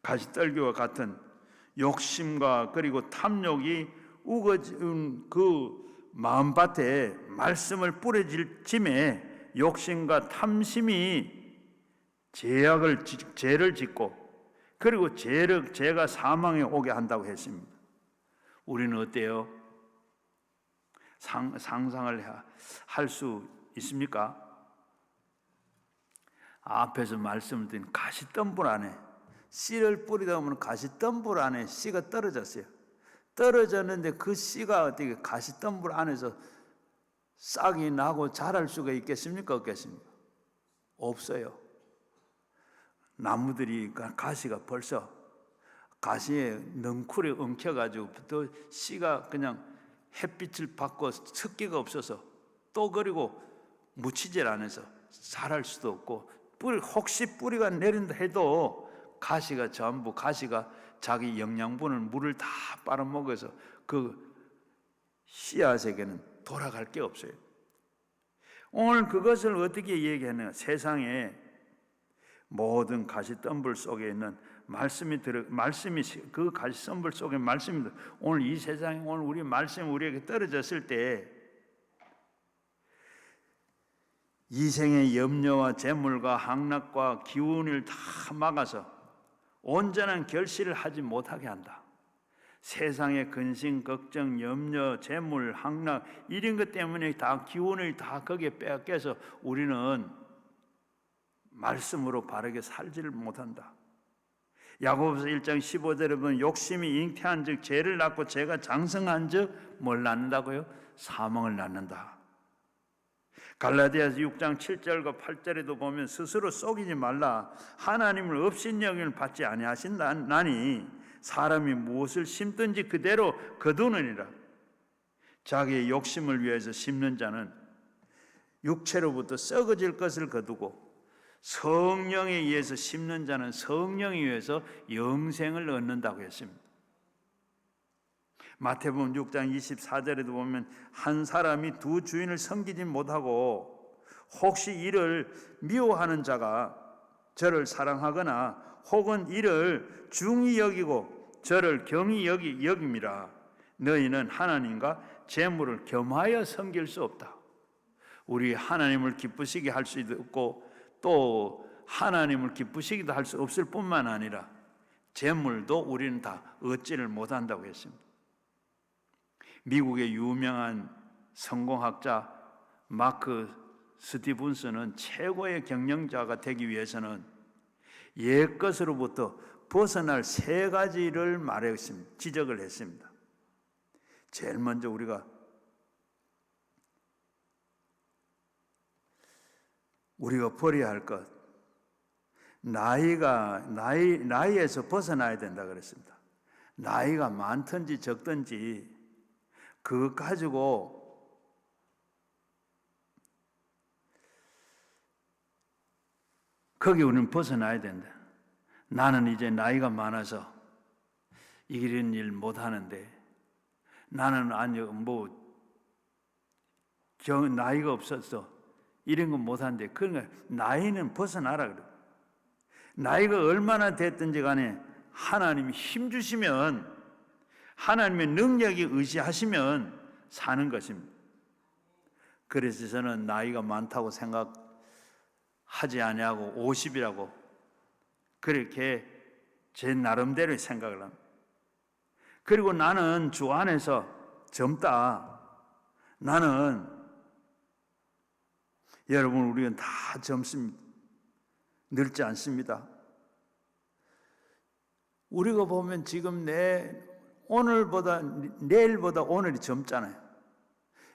가시떨기와 같은 욕심과 그리고 탐욕이 우거진 그 마음밭에 말씀을 뿌려질 쯤에 욕심과 탐심이 죄를 짓고 그리고 죄가 사망에 오게 한다고 했습니다. 우리는 어때요? 상상을 할 수 있습니까? 앞에서 말씀드린 가시덤불 안에 씨를 뿌리다 보면 가시덤불 안에 씨가 떨어졌어요. 떨어졌는데 그 씨가 어떻게 가시덤불 안에서 싹이 나고 자랄 수가 있겠습니까? 없겠습니까? 없어요. 나무들이 가시가 벌써 가시에 넝쿨에 엉켜가지고 또 씨가 그냥 햇빛을 받고 습기가 없어서 또 그리고 묻히질 않아서 자랄 수도 없고 혹시 뿌리가 내린다 해도 가시가 자기 영양분을 물을 다 빨아먹어서 그 씨앗에게는 돌아갈 게 없어요. 오늘 그것을 어떻게 얘기하느냐? 세상에 모든 가시덤불 속에 있는 말씀이 그 가시덤불 속에 말씀이 오늘 이 세상에 오늘 우리 말씀이 우리에게 떨어졌을 때 이생의 염려와 재물과 항락과 기운을 다 막아서 온전한 결실을 하지 못하게 한다. 세상의 근심, 걱정, 염려, 재물, 항락 이런 것 때문에 다 기운을 다 거기에 빼앗겨서 우리는 말씀으로 바르게 살지를 못한다. 야고보서 1장 15절에 보면 욕심이 잉태한 즉 죄를 낳고 죄가 장성한 즉 뭘 낳는다고요? 사망을 낳는다. 갈라디아서 6장 7절과 8절에도 보면 스스로 속이지 말라. 하나님을 업신여김을 받지 아니하신다니 사람이 무엇을 심든지 그대로 거두느니라. 자기의 욕심을 위해서 심는 자는 육체로부터 썩어질 것을 거두고 성령에 의해서 심는 자는 성령에 의해서 영생을 얻는다고 했습니다. 마태복음 6장 24절에도 보면 한 사람이 두 주인을 섬기지 못하고 혹시 이를 미워하는 자가 저를 사랑하거나 혹은 이를 중히 여기고 저를 경히 여김이라. 너희는 하나님과 재물을 겸하여 섬길 수 없다. 우리 하나님을 기쁘시게 할 수도 없고 또 하나님을 기쁘시기도 할 수 없을 뿐만 아니라 재물도 우리는 다 얻지를 못한다고 했습니다. 미국의 유명한 성공학자 마크 스티븐스는 최고의 경영자가 되기 위해서는 옛것으로부터 벗어날 세 가지를 말했습니다. 지적을 했습니다. 제일 먼저 우리가 버려야 할 것, 나이에서 벗어나야 된다 그랬습니다. 나이가 많든지 적든지 그것 가지고 거기 우리는 벗어나야 된다. 나는 이제 나이가 많아서 이런 일 못하는데 나는 나이가 없어서 이런 건 못하는데 그러니까 나이는 벗어나라 그래. 나이가 얼마나 됐든지 간에 하나님이 힘 주시면 하나님의 능력이 의지하시면 사는 것입니다. 그래서 저는 나이가 많다고 생각하지 아니하고 50이라고 그렇게 제 나름대로 생각을 합니다. 그리고 나는 주 안에서 젊다. 나는 여러분 우리는 다 젊습니다. 늙지 않습니다. 우리가 보면 지금 내일보다 오늘이 젊잖아요.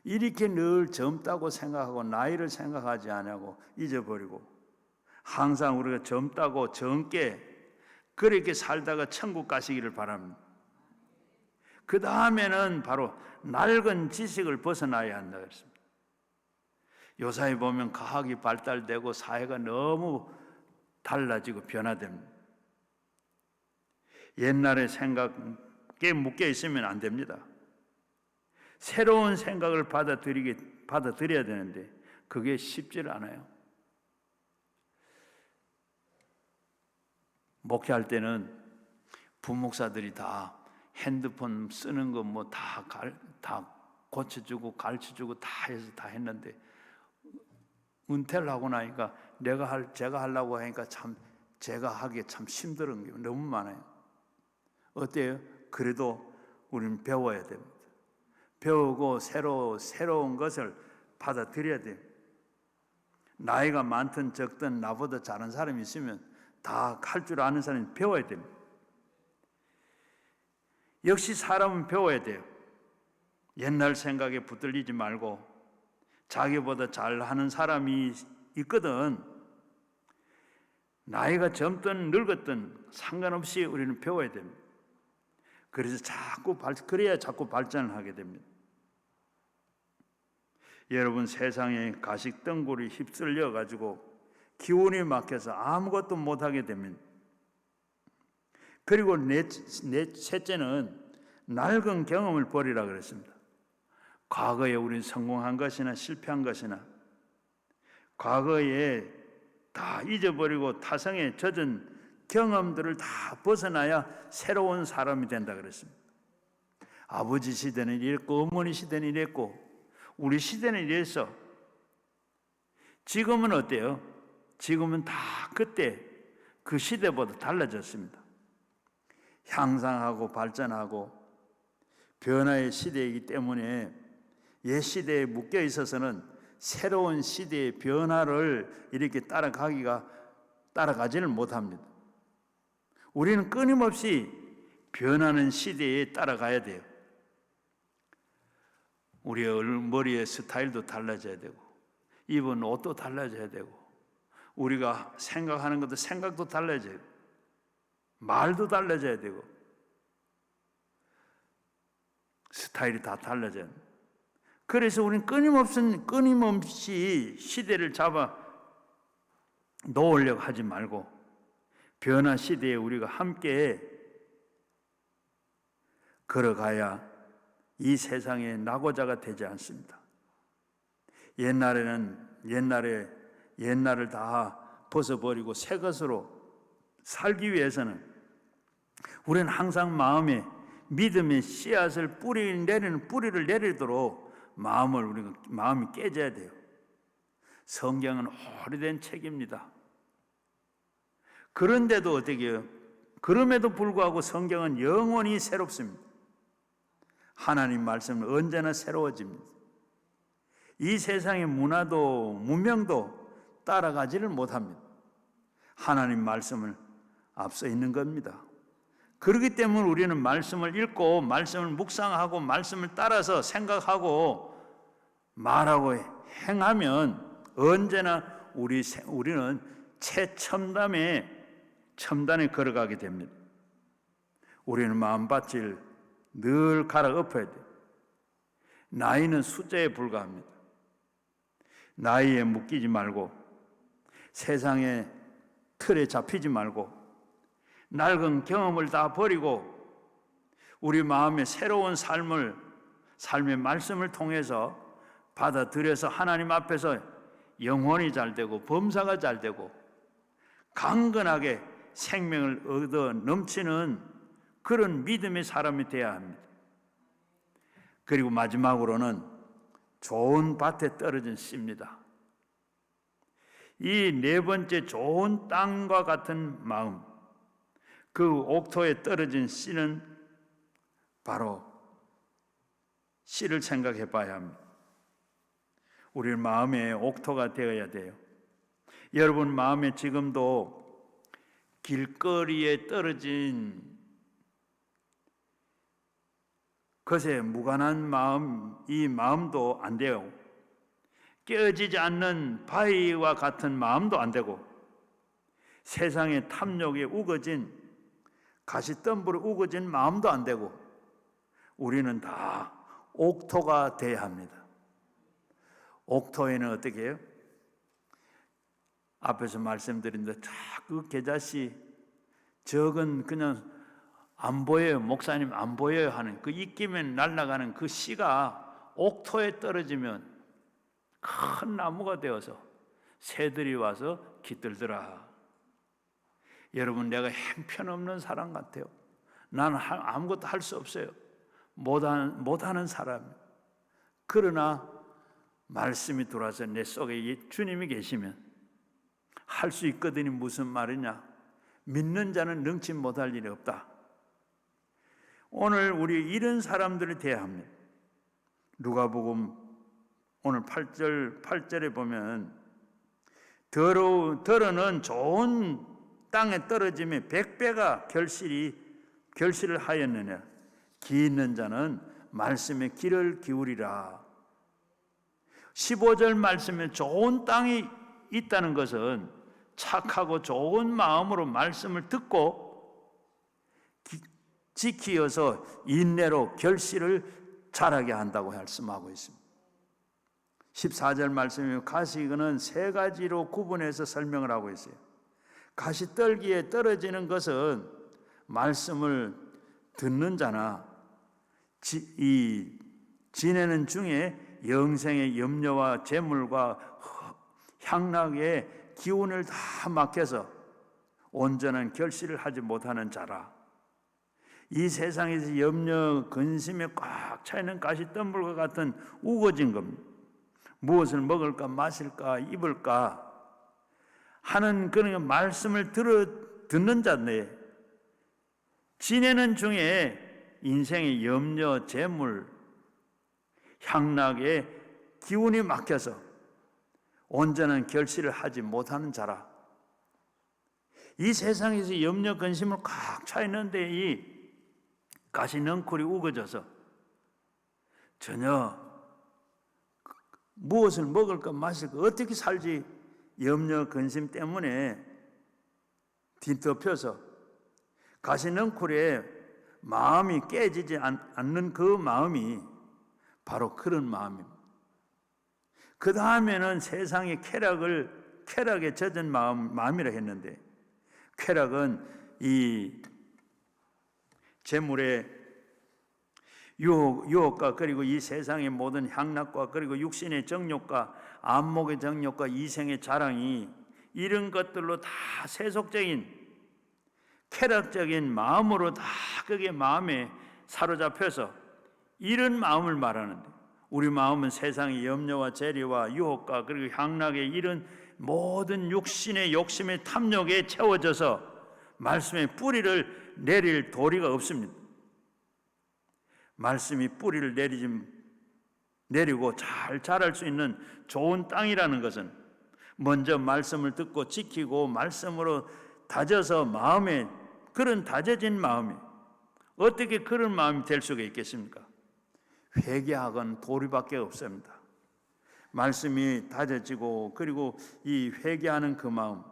이렇게 늘 젊다고 생각하고 나이를 생각하지 않고 잊어버리고 항상 우리가 젊다고 젊게 그렇게 살다가 천국 가시기를 바랍니다. 그 다음에는 바로 낡은 지식을 벗어나야 한다 그랬습니다. 요사이 보면 과학이 발달되고 사회가 너무 달라지고 변화됩니다. 옛날의 생각에 묶여 있으면 안 됩니다. 새로운 생각을 받아들여야 되는데 그게 쉽지를 않아요. 목회할 때는 부목사들이 다 핸드폰 쓰는 거 뭐 다 고쳐주고 가르쳐주고 다 해서 다 했는데 은퇴를 하고 나니까 제가 하려고 하니까 참 제가 하기에 참 힘든 게 너무 많아요. 어때요? 그래도 우리는 배워야 됩니다. 배우고 새로운 것을 받아들여야 돼요. 나이가 많든 적든 나보다 잘하는 사람이 있으면 다 할 줄 아는 사람이 배워야 됩니다. 역시 사람은 배워야 돼요. 옛날 생각에 붙들리지 말고 자기보다 잘하는 사람이 있거든. 나이가 젊든 늙었든 상관없이 우리는 배워야 됩니다. 그래서 그래야 자꾸 발전을 하게 됩니다. 여러분, 세상에 가식덩굴이 휩쓸려 가지고 기운이 막혀서 아무것도 못하게 됩니다. 그리고 셋째는 낡은 경험을 버리라 그랬습니다. 과거에 우리는 성공한 것이나 실패한 것이나 과거에 다 잊어버리고 타성에 젖은 경험들을 다 벗어나야 새로운 사람이 된다 그랬습니다. 아버지 시대는 이랬고 어머니 시대는 이랬고 우리 시대는 이랬어. 지금은 어때요? 지금은 다 그때 그 시대보다 달라졌습니다. 향상하고 발전하고 변화의 시대이기 때문에 옛 시대에 묶여 있어서는 새로운 시대의 변화를 이렇게 따라가지를 못합니다. 우리는 끊임없이 변하는 시대에 따라가야 돼요. 우리의 머리의 스타일도 달라져야 되고 입은 옷도 달라져야 되고 우리가 생각하는 것도 생각도 달라져야 되고 말도 달라져야 되고 스타일이 다 달라져요. 그래서 우리는 끊임없이 시대를 잡아 놓으려고 하지 말고 변화 시대에 우리가 함께 걸어가야 이 세상의 낙오자가 되지 않습니다. 옛날을 다 벗어버리고 새 것으로 살기 위해서는 우리는 항상 마음에 믿음의 씨앗을 뿌리를 내리도록 마음이 깨져야 돼요. 성경은 오래된 책입니다. 그런데도 어떻게 해요? 그럼에도 불구하고 성경은 영원히 새롭습니다. 하나님 말씀은 언제나 새로워집니다. 이 세상의 문화도 문명도 따라가지를 못합니다. 하나님 말씀을 앞서 있는 겁니다. 그렇기 때문에 우리는 말씀을 읽고 말씀을 묵상하고 말씀을 따라서 생각하고 말하고 행하면 언제나 우리는 최첨단에 걸어가게 됩니다. 우리는 마음밭을 늘 갈아 엎어야 돼요. 나이는 숫자에 불과합니다. 나이에 묶이지 말고 세상의 틀에 잡히지 말고 낡은 경험을 다 버리고 우리 마음에 새로운 삶의 말씀을 통해서 받아들여서 하나님 앞에서 영혼이 잘 되고 범사가 잘 되고 강건하게 생명을 얻어 넘치는 그런 믿음의 사람이 되어야 합니다. 그리고 마지막으로는 좋은 밭에 떨어진 씨입니다. 이 네 번째 좋은 땅과 같은 마음, 그 옥토에 떨어진 씨는 바로 씨를 생각해 봐야 합니다. 우리 마음의 옥토가 되어야 돼요. 여러분 마음에 지금도 길거리에 떨어진 것에 무관한 마음, 이 마음도 안 돼요. 깨어지지 않는 바위와 같은 마음도 안 되고 세상의 탐욕에 우거진 가시덤불에 우거진 마음도 안 되고 우리는 다 옥토가 돼야 합니다. 옥토에는 어떻게 해요? 앞에서 말씀드린 대로 그 겨자씨 적은 그냥 안 보여요. 목사님 안 보여요 하는 그 입김에 날아가는 그 씨가 옥토에 떨어지면 큰 나무가 되어서 새들이 와서 깃들더라. 여러분, 내가 형편없는 사람 같아요. 나는 아무것도 할 수 없어요. 못하는 사람. 그러나 말씀이 들어와서 내 속에 주님이 계시면 할 수 있거든요. 무슨 말이냐? 믿는 자는 능치 못할 일이 없다. 오늘 우리 이런 사람들을 대합니다. 누가복음 오늘 8절에 보면 더러는 좋은 땅에 떨어지며 100배가 결실을 하였느냐. 기 있는 자는 말씀에 귀를 기울이라. 15절 말씀에 좋은 땅이 있다는 것은 착하고 좋은 마음으로 말씀을 듣고 지키어서 인내로 결실을 자라게 한다고 말씀하고 있습니다. 14절 말씀에 가시는 세 가지로 구분해서 설명을 하고 있어요. 가시떨기에 떨어지는 것은 말씀을 듣는 자나 지내는 중에 영생의 염려와 재물과 향락의 기운을 다 막혀서 온전한 결실을 하지 못하는 자라. 이 세상에서 염려, 근심에 꽉 차있는 가시덤불과 같은 우거진 겁니다. 무엇을 먹을까, 마실까, 입을까 하는 그런 말씀을 듣는 자인데, 지내는 중에 인생의 염려, 재물, 향락에 기운이 막혀서 온전한 결실을 하지 못하는 자라. 이 세상에서 염려, 근심을 꽉 차 있는데 이 가시넝쿨이 우거져서 전혀 무엇을 먹을까 마실까 어떻게 살지 염려, 근심 때문에 뒤덮여서 가시넝쿨에 마음이 깨지지 않는 그 마음이 바로 그런 마음입니다. 그 다음에는 세상의 쾌락에 젖은 마음이라 했는데, 쾌락은 이 재물의 유혹과 그리고 이 세상의 모든 향락과 그리고 육신의 정욕과 안목의 정욕과 이생의 자랑이 이런 것들로 다 세속적인 쾌락적인 마음으로 다 그게 마음에 사로잡혀서 이런 마음을 말하는데, 우리 마음은 세상의 염려와 재리와 유혹과 그리고 향락의 이런 모든 육신의 욕심의 탐욕에 채워져서 말씀의 뿌리를 내릴 도리가 없습니다. 말씀이 뿌리를 내리고 잘 자랄 수 있는 좋은 땅이라는 것은 먼저 말씀을 듣고 지키고 말씀으로 다져서 마음에 그런 다져진 마음이 어떻게 그런 마음이 될 수가 있겠습니까? 회개하건 도리밖에 없습니다. 말씀이 다져지고 그리고 이 회개하는 그 마음,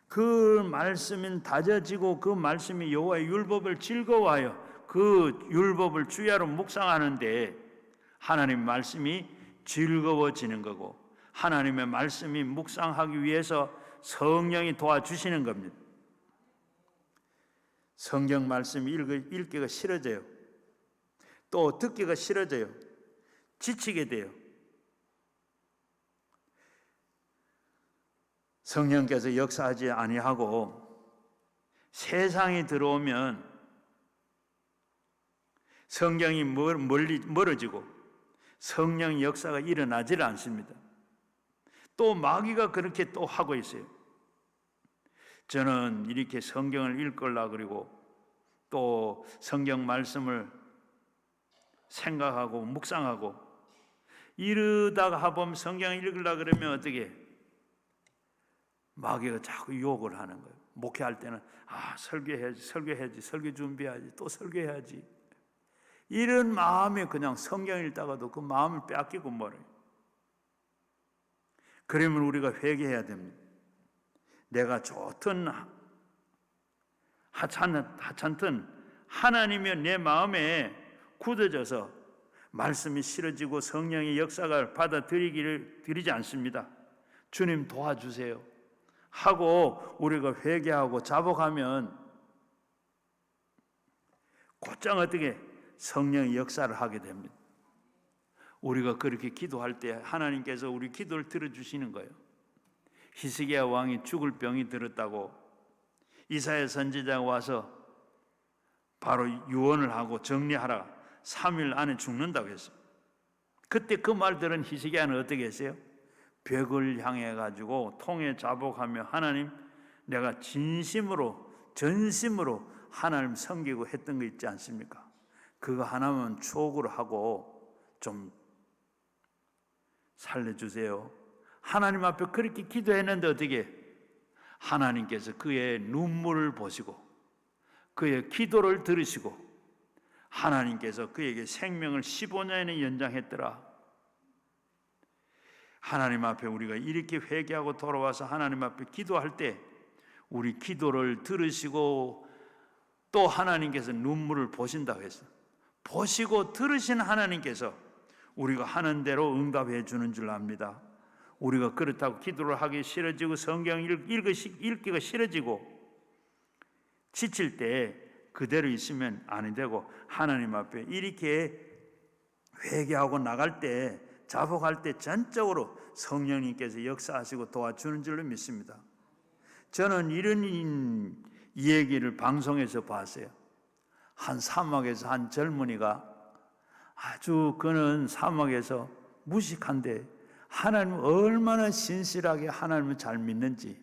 그 말씀이 다져지고 그 말씀이 여호와의 율법을 즐거워하여 그 율법을 주야로 묵상하는데 하나님 말씀이 즐거워지는 거고, 하나님의 말씀이 묵상하기 위해서 성령이 도와주시는 겁니다. 성경 말씀 읽기가 싫어져요. 또 듣기가 싫어져요. 지치게 돼요. 성령께서 역사하지 아니하고 세상이 들어오면 성경이 멀어지고 성령 역사가 일어나질 않습니다. 또 마귀가 그렇게 또 하고 있어요. 저는 이렇게 성경을 읽으려고 그리고 또 성경 말씀을 생각하고 묵상하고 이러다가 보면 성경을 읽으려고 그러면 어떻게 마귀가 자꾸 유혹을 하는 거예요. 목회할 때는 설교해야지, 설교 준비해야지, 또 설교해야지. 이런 마음에 그냥 성경 읽다가도 그 마음을 빼앗기고 말아요. 그러면 우리가 회개해야 됩니다. 내가 좋든 하찮든 하나님이 내 마음에 굳어져서 말씀이 실어지고 성령의 역사가 받아들이지 않습니다. 주님 도와주세요 하고 우리가 회개하고 자복하면 곧장 어떻게 성령의 역사를 하게 됩니다. 우리가 그렇게 기도할 때 하나님께서 우리 기도를 들어주시는 거예요. 히스기야 왕이 죽을 병이 들었다고 이사야 선지자가 와서 바로 유언을 하고 정리하라, 3일 안에 죽는다고 했어요. 그때 그 말 들은 히스기야는 어떻게 했어요? 벽을 향해 가지고 통에 자복하며 하나님, 내가 진심으로 전심으로 하나님 섬기고 했던 거 있지 않습니까? 그거 하나만 추억으로 하고 좀 살려주세요. 하나님 앞에 그렇게 기도했는데 어떻게 하나님께서 그의 눈물을 보시고 그의 기도를 들으시고 하나님께서 그에게 생명을 15년에 연장했더라. 하나님 앞에 우리가 이렇게 회개하고 돌아와서 하나님 앞에 기도할 때 우리 기도를 들으시고 또 하나님께서 눈물을 보신다고 했어요. 보시고 들으신 하나님께서 우리가 하는 대로 응답해 주는 줄 압니다. 우리가 그렇다고 기도를 하기 싫어지고 성경 읽기가 싫어지고 지칠 때 그대로 있으면 안 되고 하나님 앞에 이렇게 회개하고 나갈 때 자복할 때 전적으로 성령님께서 역사하시고 도와주는 줄로 믿습니다. 저는 이런 얘기를 방송에서 봤어요. 한 사막에서 한 젊은이가 아주 그는 사막에서 무식한데 하나님을 얼마나 신실하게 하나님을 잘 믿는지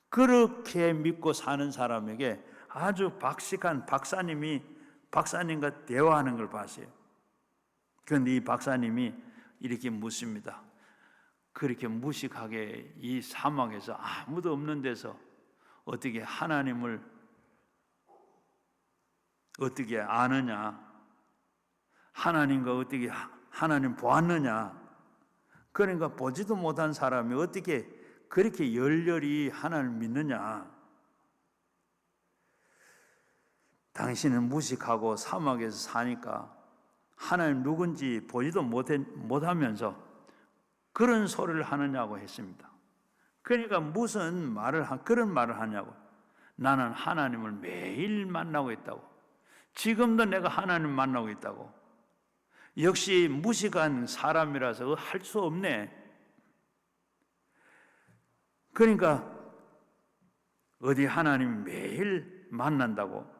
그렇게 믿고 사는 사람에게 아주 박식한 박사님과 대화하는 걸 봤어요. 그런데 이 박사님이 이렇게 묻습니다. 그렇게 무식하게 이 사막에서 아무도 없는 데서 어떻게 하나님을 어떻게 아느냐? 하나님과 어떻게 하나님 보았느냐? 그러니까 보지도 못한 사람이 어떻게 그렇게 열렬히 하나님을 믿느냐? 당신은 무식하고 사막에서 사니까 하나님 누군지 보지도 못하면서 그런 소리를 하느냐고 했습니다. 그러니까 무슨 그런 말을 하냐고. 나는 하나님을 매일 만나고 있다고. 지금도 내가 하나님 만나고 있다고. 역시 무식한 사람이라서 할 수 없네. 그러니까 어디 하나님 매일 만난다고.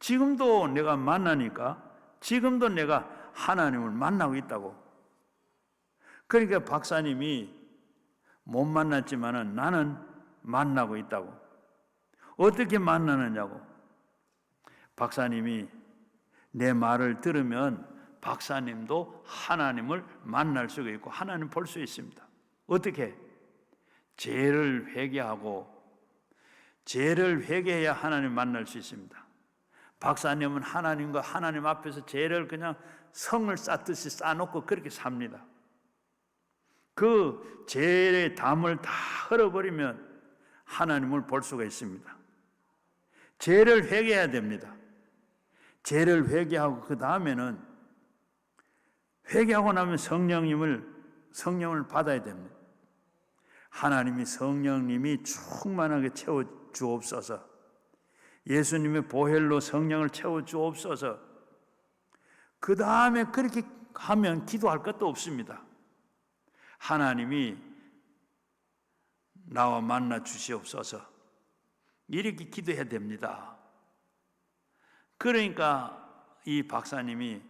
지금도 내가 만나니까 지금도 내가 하나님을 만나고 있다고. 그러니까 박사님이 못 만났지만은 나는 만나고 있다고. 어떻게 만나느냐고. 박사님이 내 말을 들으면 박사님도 하나님을 만날 수가 있고 하나님 볼 수 있습니다. 어떻게? 죄를 회개해야 하나님 만날 수 있습니다. 박사님은 하나님과 하나님 앞에서 죄를 그냥 성을 쌓듯이 쌓아놓고 그렇게 삽니다. 그 죄의 담을 다 흘려버리면 하나님을 볼 수가 있습니다. 죄를 회개해야 됩니다. 죄를 회개하고 그 다음에는 회개하고 나면 성령을 받아야 됩니다. 하나님이 성령님이 충만하게 채워 주옵소서. 예수님의 보혈로 성령을 채워 주옵소서. 그 다음에 그렇게 하면 기도할 것도 없습니다. 하나님이 나와 만나 주시옵소서. 이렇게 기도해야 됩니다. 그러니까 이 박사님이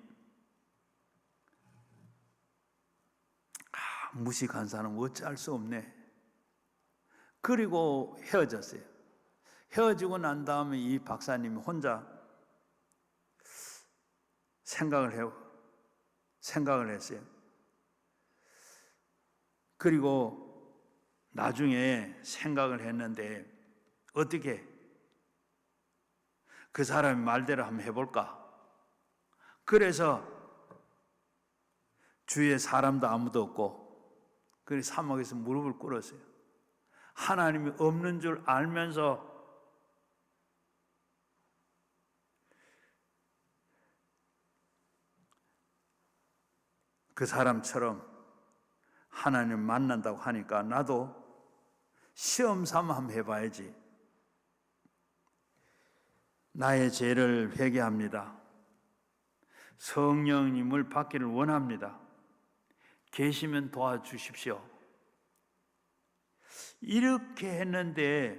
무식한 사람 어찌할 수 없네. 그리고 헤어졌어요. 헤어지고 난 다음에 이 박사님이 혼자 생각을 했어요. 그리고 나중에 생각을 했는데 어떻게 그 사람의 말대로 한번 해볼까? 그래서 주위에 사람도 아무도 없고 그래서 사막에서 무릎을 꿇었어요. 하나님이 없는 줄 알면서 그 사람처럼 하나님 만난다고 하니까 나도 시험 삼아 한번 해봐야지. 나의 죄를 회개합니다. 성령님을 받기를 원합니다. 계시면 도와주십시오. 이렇게 했는데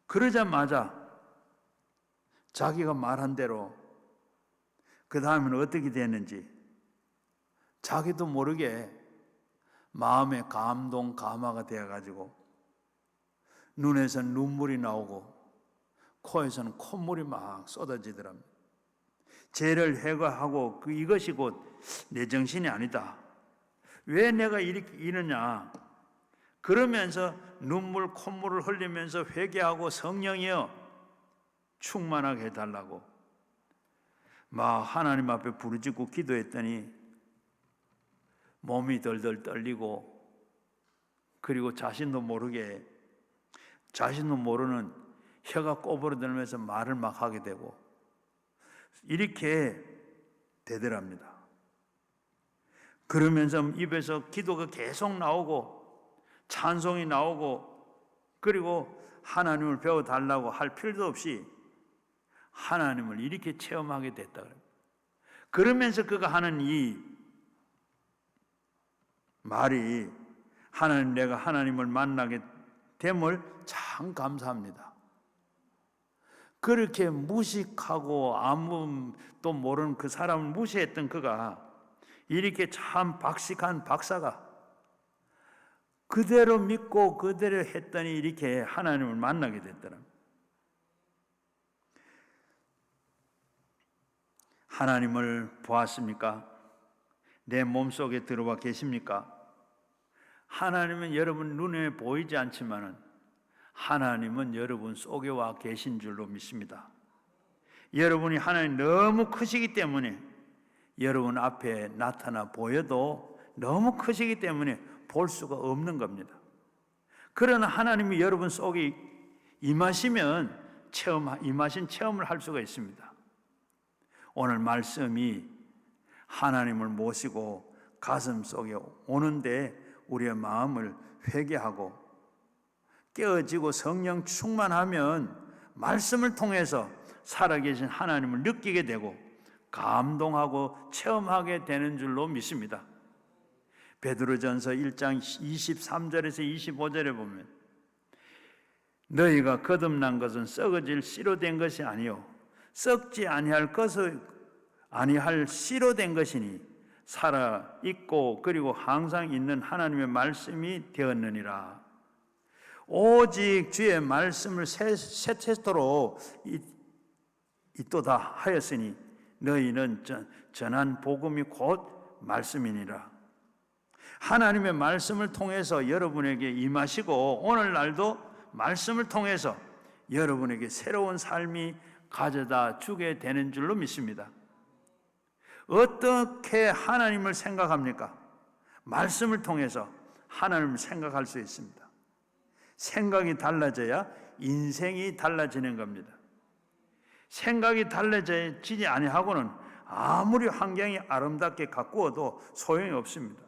그러자마자 자기가 말한 대로 그 다음에는 어떻게 됐는지 자기도 모르게 마음에 감동, 감화가 되어가지고 눈에서는 눈물이 나오고 코에서는 콧물이 막 쏟아지더랍니다. 죄를 회개하고 이것이 곧 내 정신이 아니다. 왜 내가 이렇게 이러냐? 그러면서 눈물, 콧물을 흘리면서 회개하고 성령이여 충만하게 해달라고 막 하나님 앞에 부르짖고 기도했더니 몸이 덜덜 떨리고 그리고 자신도 모르는 혀가 꼬부러들면서 말을 막 하게 되고 이렇게 되더랍니다. 그러면서 입에서 기도가 계속 나오고 찬송이 나오고 그리고 하나님을 배워달라고 할 필요도 없이 하나님을 이렇게 체험하게 됐다. 그러면서 그가 하는 이 말이 내가 하나님을 만나게 됨을 참 감사합니다. 그렇게 무식하고 아무도 모르는 그 사람을 무시했던 그가 이렇게 참 박식한 박사가 그대로 믿고 그대로 했더니 이렇게 하나님을 만나게 됐더라. 하나님을 보았습니까? 내 몸속에 들어와 계십니까? 하나님은 여러분 눈에 보이지 않지만은 하나님은 여러분 속에 와 계신 줄로 믿습니다. 여러분이 하나님 너무 크시기 때문에 여러분 앞에 나타나 보여도 너무 크시기 때문에 볼 수가 없는 겁니다. 그러나 하나님이 여러분 속에 임하시면 임하신 체험을 할 수가 있습니다. 오늘 말씀이 하나님을 모시고 가슴 속에 오는데 우리의 마음을 회개하고 깨어지고 성령 충만하면 말씀을 통해서 살아계신 하나님을 느끼게 되고 감동하고 체험하게 되는 줄로 믿습니다. 베드로전서 1장 23절에서 25절에 보면 너희가 거듭난 것은 썩어질 씨로 된 것이 아니요 썩지 아니할 씨로 된 것이니 살아 있고 그리고 항상 있는 하나님의 말씀이 되었느니라. 오직 주의 말씀을 세세토록 있도다 하였으니 너희는 전한 복음이 곧 말씀이니라. 하나님의 말씀을 통해서 여러분에게 임하시고 오늘날도 말씀을 통해서 여러분에게 새로운 삶이 가져다 주게 되는 줄로 믿습니다. 어떻게 하나님을 생각합니까? 말씀을 통해서 하나님을 생각할 수 있습니다. 생각이 달라져야 인생이 달라지는 겁니다. 생각이 달라지지 아니하고는 아무리 환경이 아름답게 가꾸어도 소용이 없습니다.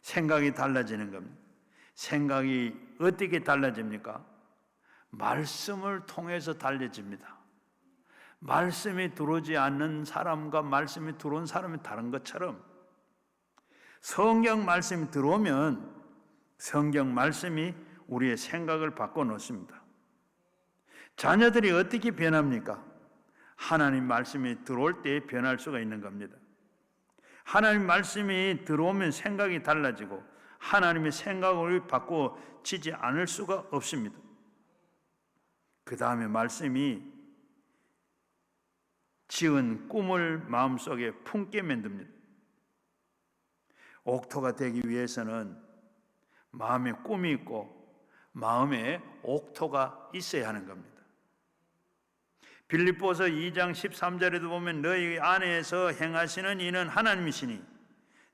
생각이 달라지는 겁니다. 생각이 어떻게 달라집니까? 말씀을 통해서 달라집니다. 말씀이 들어오지 않는 사람과 말씀이 들어온 사람이 다른 것처럼 성경 말씀이 들어오면 성경 말씀이 우리의 생각을 바꿔놓습니다. 자녀들이 어떻게 변합니까? 하나님 말씀이 들어올 때 변할 수가 있는 겁니다. 하나님 말씀이 들어오면 생각이 달라지고 하나님의 생각을 바꿔지지 않을 수가 없습니다. 그 다음에 말씀이 지은 꿈을 마음속에 품게 만듭니다. 옥토가 되기 위해서는 마음에 꿈이 있고 마음에 옥토가 있어야 하는 겁니다. 빌립보서 2장 13절에도 보면 너희 안에서 행하시는 이는 하나님이시니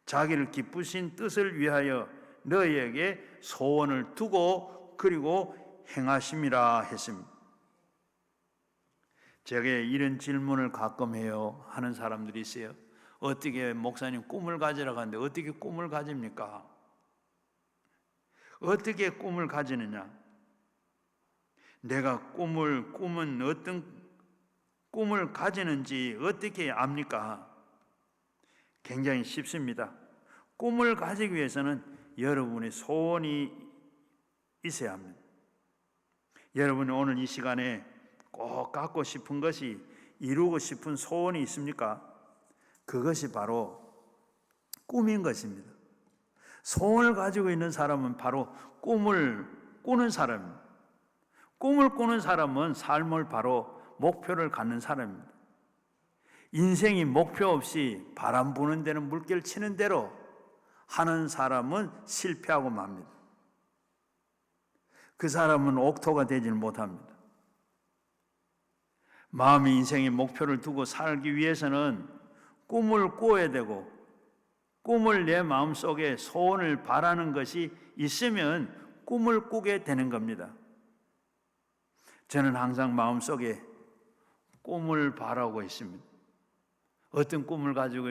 자기를 기쁘신 뜻을 위하여 너희에게 소원을 두고 그리고 행하심이라 했습니다. 제게 이런 질문을 가끔 해요. 하는 사람들이 있어요. 어떻게 목사님 꿈을 가지라고 하는데 어떻게 꿈을 가집니까? 어떻게 꿈을 가지느냐? 내가 꿈은 어떤 꿈을 가지는지 어떻게 압니까? 굉장히 쉽습니다. 꿈을 가지기 위해서는 여러분의 소원이 있어야 합니다. 여러분이 오늘 이 시간에 꼭 갖고 싶은 것이, 이루고 싶은 소원이 있습니까? 그것이 바로 꿈인 것입니다. 소원을 가지고 있는 사람은 바로 꿈을 꾸는 사람입니다. 꿈을 꾸는 사람은 삶을 바로 목표를 갖는 사람입니다. 인생이 목표 없이 바람 부는 데는 물결 치는 대로 하는 사람은 실패하고 맙니다. 그 사람은 옥토가 되지는 못합니다. 마음이 인생의 목표를 두고 살기 위해서는 꿈을 꾸어야 되고, 꿈을 내 마음속에 소원을 바라는 것이 있으면 꿈을 꾸게 되는 겁니다. 저는 항상 마음속에 꿈을 바라고 있습니다. 어떤 꿈을 가지고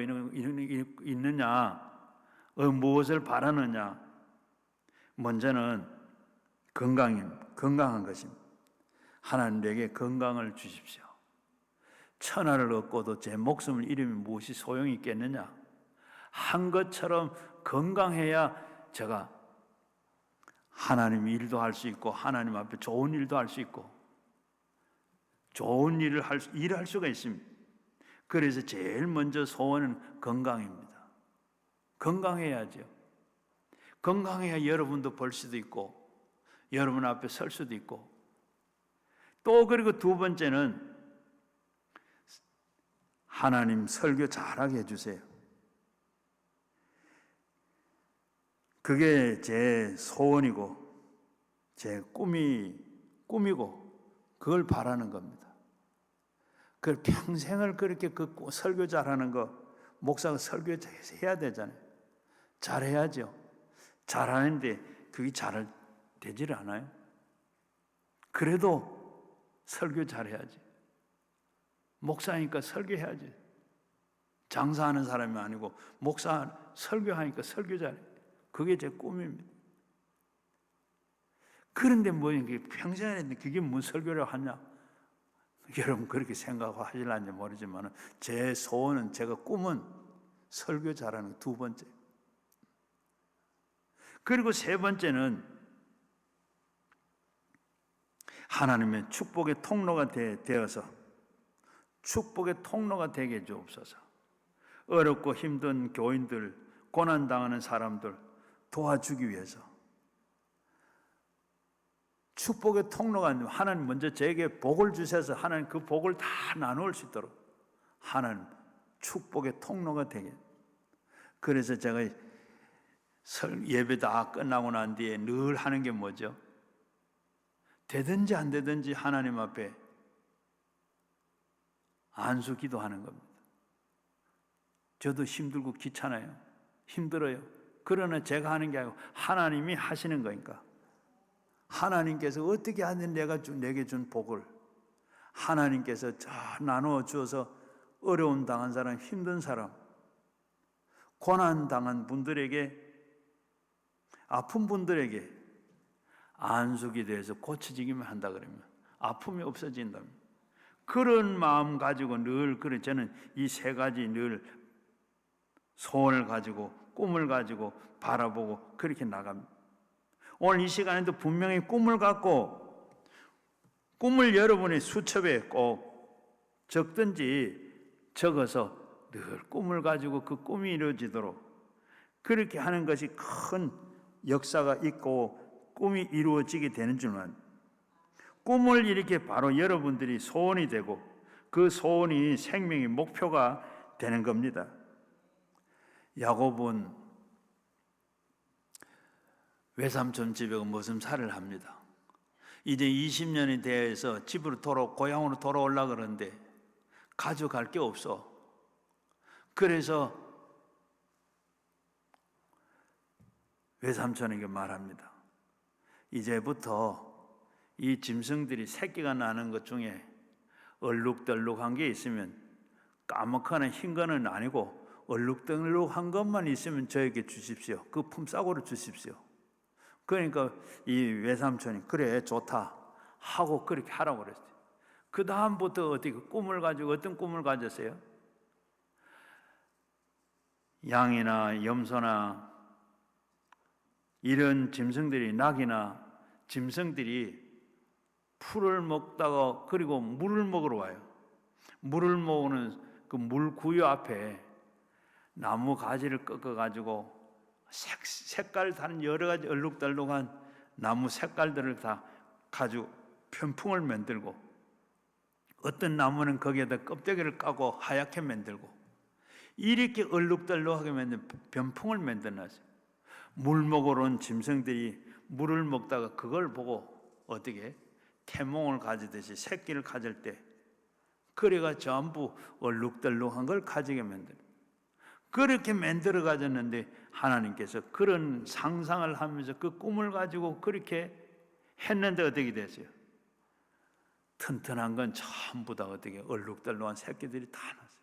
있느냐, 무엇을 바라느냐. 먼저는 건강한 것입니다. 하나님 내게 건강을 주십시오. 천하를 얻고도 제 목숨을 잃으면 무엇이 소용이 있겠느냐. 한 것처럼 건강해야 제가 하나님 일도 할 수 있고, 하나님 앞에 좋은 일도 할 수 있고, 좋은 일할 수가 있습니다. 그래서 제일 먼저 소원은 건강입니다. 건강해야죠. 건강해야 여러분도 볼 수도 있고, 여러분 앞에 설 수도 있고, 또 그리고 두 번째는 하나님 설교 잘하게 해주세요. 그게 제 소원이고 제 꿈이고 그걸 바라는 겁니다. 그 평생을 그렇게 그 설교 잘하는 거, 목사가 설교 해야 되잖아요. 잘해야죠. 잘하는데 그게 잘 되질 않아요. 그래도 설교 잘해야지. 목사니까 설교해야지. 장사하는 사람이 아니고 목사 설교하니까 설교 잘해. 그게 제 꿈입니다. 그런데 뭐 평생에 했는데 그게 무슨 설교를 하냐? 여러분 그렇게 생각하실는지 모르지만 제 소원은, 제가 꿈은 설교 잘하는 두 번째. 그리고 세 번째는 하나님의 축복의 통로가 되어서 축복의 통로가 되게 해주옵소서. 어렵고 힘든 교인들, 고난당하는 사람들 도와주기 위해서 축복의 통로가 아니라 하나님 먼저 제게 복을 주셔서 하나님 그 복을 다 나눌 수 있도록 하나님 축복의 통로가 되게. 그래서 제가 예배 다 끝나고 난 뒤에 늘 하는 게 뭐죠? 되든지 안 되든지 하나님 앞에 안수 기도하는 겁니다. 저도 힘들고 귀찮아요. 힘들어요. 그러나 제가 하는 게 아니고 하나님이 하시는 거니까. 하나님께서 어떻게 하든 내게 준 복을 하나님께서 나누어 주어서 어려움 당한 사람, 힘든 사람, 고난 당한 분들에게, 아픈 분들에게 안수기 대해서 고쳐지기만 한다 그러면 아픔이 없어진답니다. 그런 마음 가지고 늘 저는 이 세 가지 늘 소원을 가지고 꿈을 가지고 바라보고 그렇게 나갑니다. 오늘 이 시간에도 분명히 꿈을 갖고 꿈을 여러분의 수첩에 꼭 적든지 적어서 늘 꿈을 가지고 그 꿈이 이루어지도록 그렇게 하는 것이 큰 역사가 있고 꿈이 이루어지게 되는 줄만. 꿈을 이렇게 바로 여러분들이 소원이 되고 그 소원이 생명의 목표가 되는 겁니다. 야곱은 외삼촌 집에 머슴살이를 합니다. 이제 20년이 돼서 고향으로 돌아오려고 그러는데 가져갈 게 없어. 그래서 외삼촌에게 말합니다. 이제부터 이 짐승들이 새끼가 나는 것 중에 얼룩덜룩한 게 있으면, 까맣거나 흰 거는 아니고 얼룩덜룩한 것만 있으면 저에게 주십시오. 그 품삯으로 주십시오. 그러니까 이 외삼촌이 그래 좋다 하고 그렇게 하라고 그랬어요. 그 다음부터 어떻게 꿈을 가지고 어떤 꿈을 가졌어요? 양이나 염소나 이런 짐승들이, 낙이나 짐승들이 풀을 먹다가 그리고 물을 먹으러 와요. 물을 먹는 그 물구유 앞에 나무 가지를 꺾어가지고 색깔 다른 여러 가지 얼룩덜룩한 나무 색깔들을 다 가지고 편풍을 만들고, 어떤 나무는 거기에다 껍데기를 까고 하얗게 만들고, 이렇게 얼룩덜룩하게 만든 변풍을 만들어놨어요. 물 먹으러 온 짐승들이 물을 먹다가 그걸 보고 어떻게 태몽을 가지듯이 새끼를 가질 때 그래가 전부 얼룩덜룩한 걸 가지게 만들어요. 그렇게 만들어 가졌는데 하나님께서 그런 상상을 하면서 그 꿈을 가지고 그렇게 했는데 어떻게 됐어요? 튼튼한 건 전부 다 어떻게 얼룩덜룩한 새끼들이 다 났어요.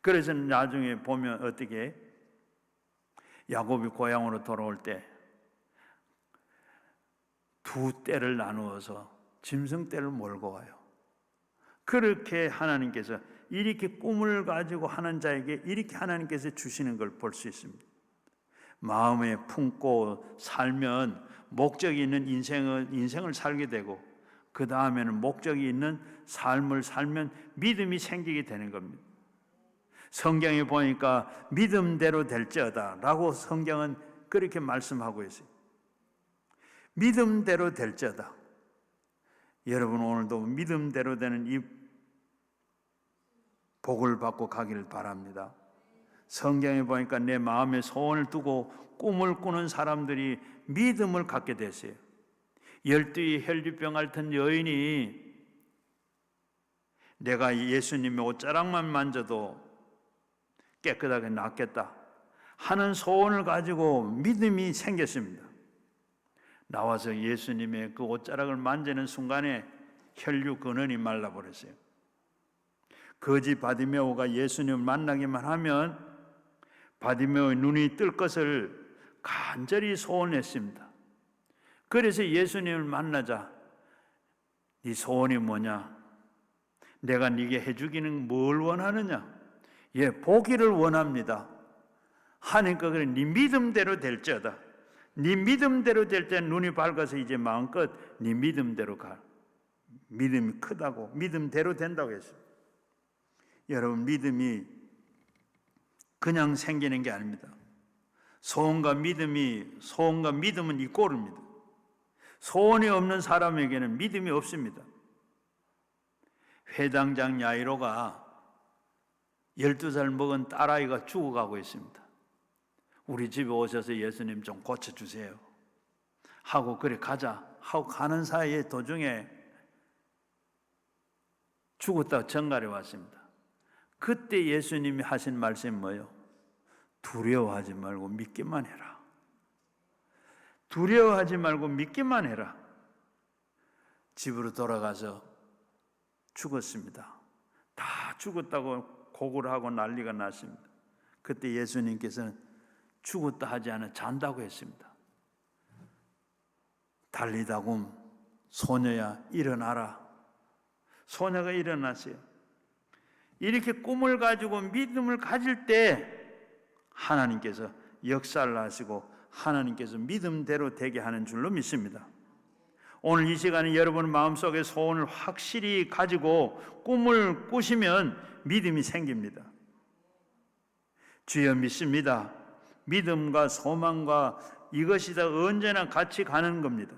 그래서 나중에 보면 어떻게 야곱이 고향으로 돌아올 때 두 떼를 나누어서 짐승 떼를 몰고 와요. 그렇게 하나님께서 이렇게 꿈을 가지고 하는 자에게 이렇게 하나님께서 주시는 걸 볼 수 있습니다. 마음에 품고 살면 목적이 있는 인생을 살게 되고, 그 다음에는 목적이 있는 삶을 살면 믿음이 생기게 되는 겁니다. 성경에 보니까 믿음대로 될지어다 라고 성경은 그렇게 말씀하고 있어요. 믿음대로 될지어다. 여러분 오늘도 믿음대로 되는 이 복을 받고 가기를 바랍니다. 성경에 보니까 내 마음에 소원을 두고 꿈을 꾸는 사람들이 믿음을 갖게 됐어요. 12의 혈류병 앓던 여인이 내가 예수님의 옷자락만 만져도 깨끗하게 낫겠다 하는 소원을 가지고 믿음이 생겼습니다. 나와서 예수님의 그 옷자락을 만지는 순간에 혈류 근원이 말라버렸어요. 거지 바디메오가 예수님을 만나기만 하면 바디메오의 눈이 뜰 것을 간절히 소원했습니다. 그래서 예수님을 만나자 네 소원이 뭐냐? 내가 네게 해주기는 뭘 원하느냐? 예, 보기를 원합니다. 하니까 그래, 네 믿음대로 될지어다. 네 믿음대로 될 때 눈이 밝아서 이제 마음껏 네 믿음대로 가. 믿음이 크다고, 믿음대로 된다고 했어요. 여러분, 믿음이 그냥 생기는 게 아닙니다. 소원과 믿음은 이 꼴입니다. 소원이 없는 사람에게는 믿음이 없습니다. 회당장 야이로가 12살 먹은 딸아이가 죽어가고 있습니다. 우리 집에 오셔서 예수님 좀 고쳐주세요 하고 그래 가자 하고 가는 사이에 도중에 죽었다가 정갈에 왔습니다. 그때 예수님이 하신 말씀이 뭐예요? 두려워하지 말고 믿기만 해라. 두려워하지 말고 믿기만 해라. 집으로 돌아가서 죽었습니다. 다 죽었다고 고구려 하고 난리가 났습니다. 그때 예수님께서는 죽었다 하지 않아 잔다고 했습니다. 달리다굼 소녀야 일어나라. 소녀가 일어났어요. 이렇게 꿈을 가지고 믿음을 가질 때 하나님께서 역사를 하시고 하나님께서 믿음대로 되게 하는 줄로 믿습니다. 오늘 이 시간에 여러분 마음속에 소원을 확실히 가지고 꿈을 꾸시면 믿음이 생깁니다. 주여 믿습니다. 믿음과 소망과 이것이 다 언제나 같이 가는 겁니다.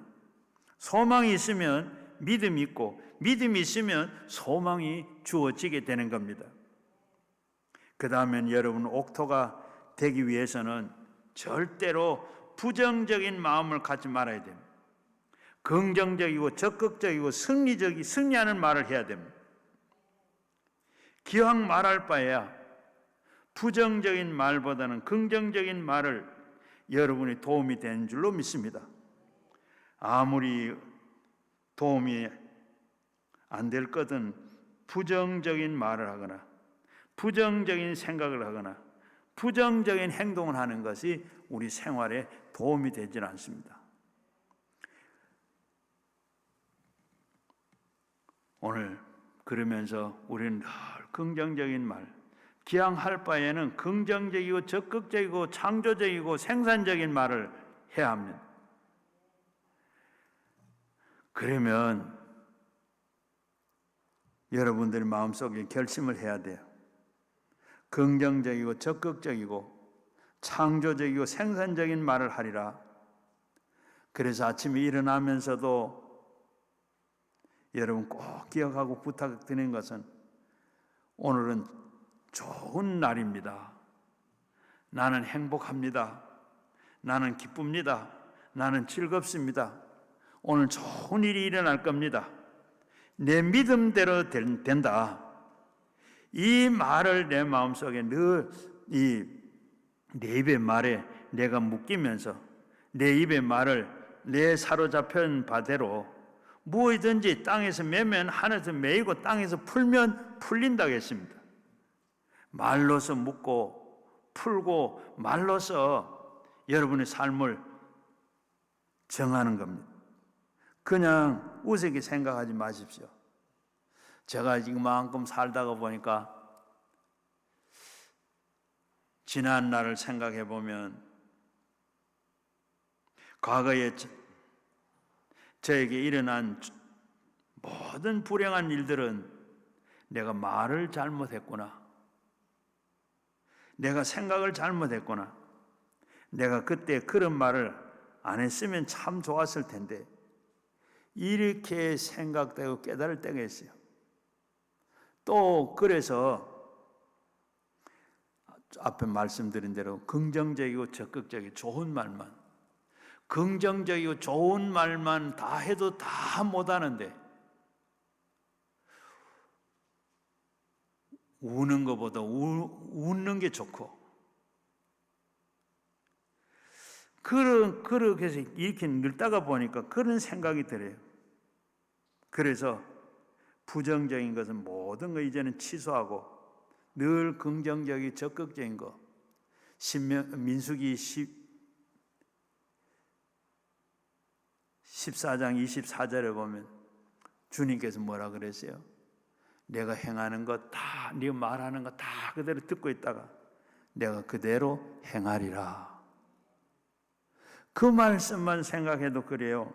소망이 있으면 믿음이 있고 믿음이 있으면 소망이 주어지게 되는 겁니다. 그 다음엔 여러분 옥토가 되기 위해서는 절대로 부정적인 마음을 갖지 말아야 됩니다. 긍정적이고 적극적이고 승리하는 말을 해야 됩니다. 기왕 말할 바에야 부정적인 말보다는 긍정적인 말을 여러분이 도움이 되는 줄로 믿습니다. 아무리 도움이 안 될 거든 부정적인 말을 하거나 부정적인 생각을 하거나 부정적인 행동을 하는 것이 우리 생활에 도움이 되질 않습니다. 오늘 그러면서 우리는 늘 긍정적인 말, 기왕할 바에는 긍정적이고 적극적이고 창조적이고 생산적인 말을 해야 합니다. 그러면 여러분들의 마음속에 결심을 해야 돼요. 긍정적이고 적극적이고 창조적이고 생산적인 말을 하리라. 그래서 아침에 일어나면서도 여러분 꼭 기억하고 부탁드리는 것은 오늘은 좋은 날입니다. 나는 행복합니다. 나는 기쁩니다. 나는 즐겁습니다. 오늘 좋은 일이 일어날 겁니다. 내 믿음대로 된다. 이 말을 내 마음속에 늘 내 입의 말에 내가 묶이면서 내 입의 말을 내 사로잡힌 바대로 무엇이든지 땅에서 매면 하늘에서 매이고 땅에서 풀면 풀린다고 했습니다. 말로서 묶고 풀고 말로서 여러분의 삶을 정하는 겁니다. 그냥 우습게 생각하지 마십시오. 제가 지금 만큼 살다가 보니까 지난 날을 생각해 보면 과거에 저에게 일어난 모든 불행한 일들은 내가 말을 잘못했구나, 내가 생각을 잘못했구나, 내가 그때 그런 말을 안 했으면 참 좋았을 텐데, 이렇게 생각되고 깨달을 때가 있어요. 또 그래서 앞에 말씀드린 대로 긍정적이고 적극적이고 좋은 말만, 긍정적이고 좋은 말만 다 해도 다 못하는데 우는 것보다 웃는 게 좋고, 그렇게 해서 이렇게 늙다가 보니까 그런 생각이 들어요. 그래서 부정적인 것은 모든 거 이제는 취소하고 늘 긍정적이고 적극적인 거. 민수기 14장 24절에 보면 주님께서 뭐라 그랬어요? 내가 행하는 것 다, 네가 말하는 것 다 그대로 듣고 있다가 내가 그대로 행하리라. 그 말씀만 생각해도 그래요.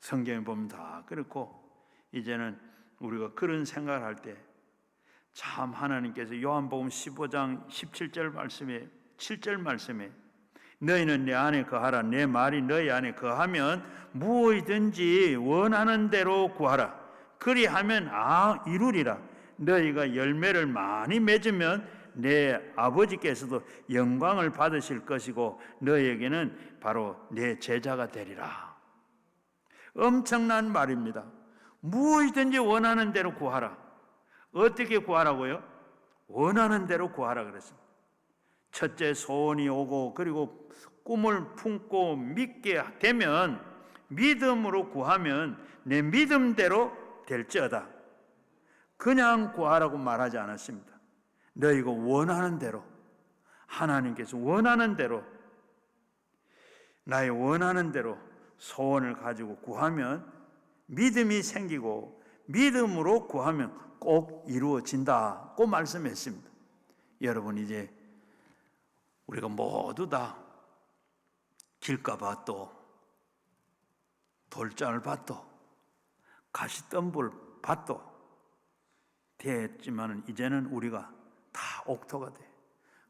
성경에 보면 다 그렇고, 이제는 우리가 그런 생각을 할 때 참 하나님께서 요한복음 15장 17절 말씀에 7절 말씀에 너희는 내 안에 거하라, 내 말이 너희 안에 거하면 무엇이든지 원하는 대로 구하라. 그리하면 이루리라. 너희가 열매를 많이 맺으면 내 아버지께서도 영광을 받으실 것이고 너희에게는 바로 내 제자가 되리라. 엄청난 말입니다. 무엇이든지 원하는 대로 구하라. 어떻게 구하라고요? 원하는 대로 구하라 그랬습니다. 첫째, 소원이 오고 그리고 꿈을 품고 믿게 되면, 믿음으로 구하면 내 믿음대로 될지어다. 그냥 구하라고 말하지 않았습니다. 너희가 원하는 대로, 하나님께서 원하는 대로, 나의 원하는 대로 소원을 가지고 구하면 믿음이 생기고 믿음으로 구하면 꼭 이루어진다고 말씀했습니다. 여러분, 이제 우리가 모두 다 길가밭도 돌장을밭도 가시덤불 밭도 됐지만 이제는 우리가 다 옥토가 돼.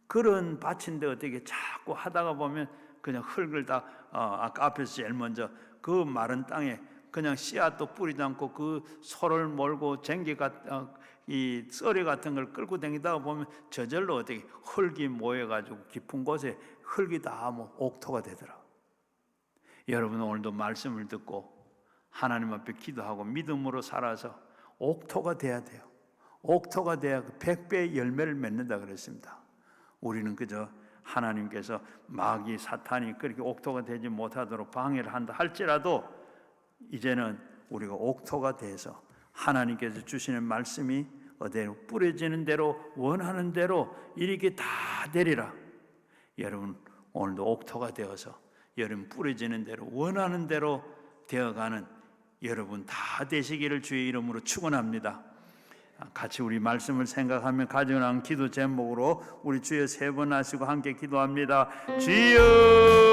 그런 밭인데 어떻게 자꾸 하다가 보면 그냥 흙을 다 아까 앞에서 제일 먼저 그 마른 땅에 그냥 씨앗도 뿌리지 않고 그 소를 몰고 이 썰이 같은 걸 끌고 다니다가 보면 저절로 어떻게 흙이 모여가지고 깊은 곳에 흙이 다 옥토가 되더라. 여러분, 오늘도 말씀을 듣고 하나님 앞에 기도하고 믿음으로 살아서 옥토가 돼야 돼요. 옥토가 돼야 100배의 열매를 맺는다 그랬습니다. 우리는 그저 하나님께서 마귀 사탄이 그렇게 옥토가 되지 못하도록 방해를 한다 할지라도 이제는 우리가 옥토가 돼서 하나님께서 주시는 말씀이 어디로 뿌려지는 대로 원하는 대로 이렇게 다 되리라. 여러분 오늘도 옥토가 되어서 여러분 뿌려지는 대로 원하는 대로 되어가는 여러분 다 되시기를 주의 이름으로 축원합니다. 같이 우리 말씀을 생각하며 가져난 기도 제목으로 우리 주여 3번 하시고 함께 기도합니다. 주여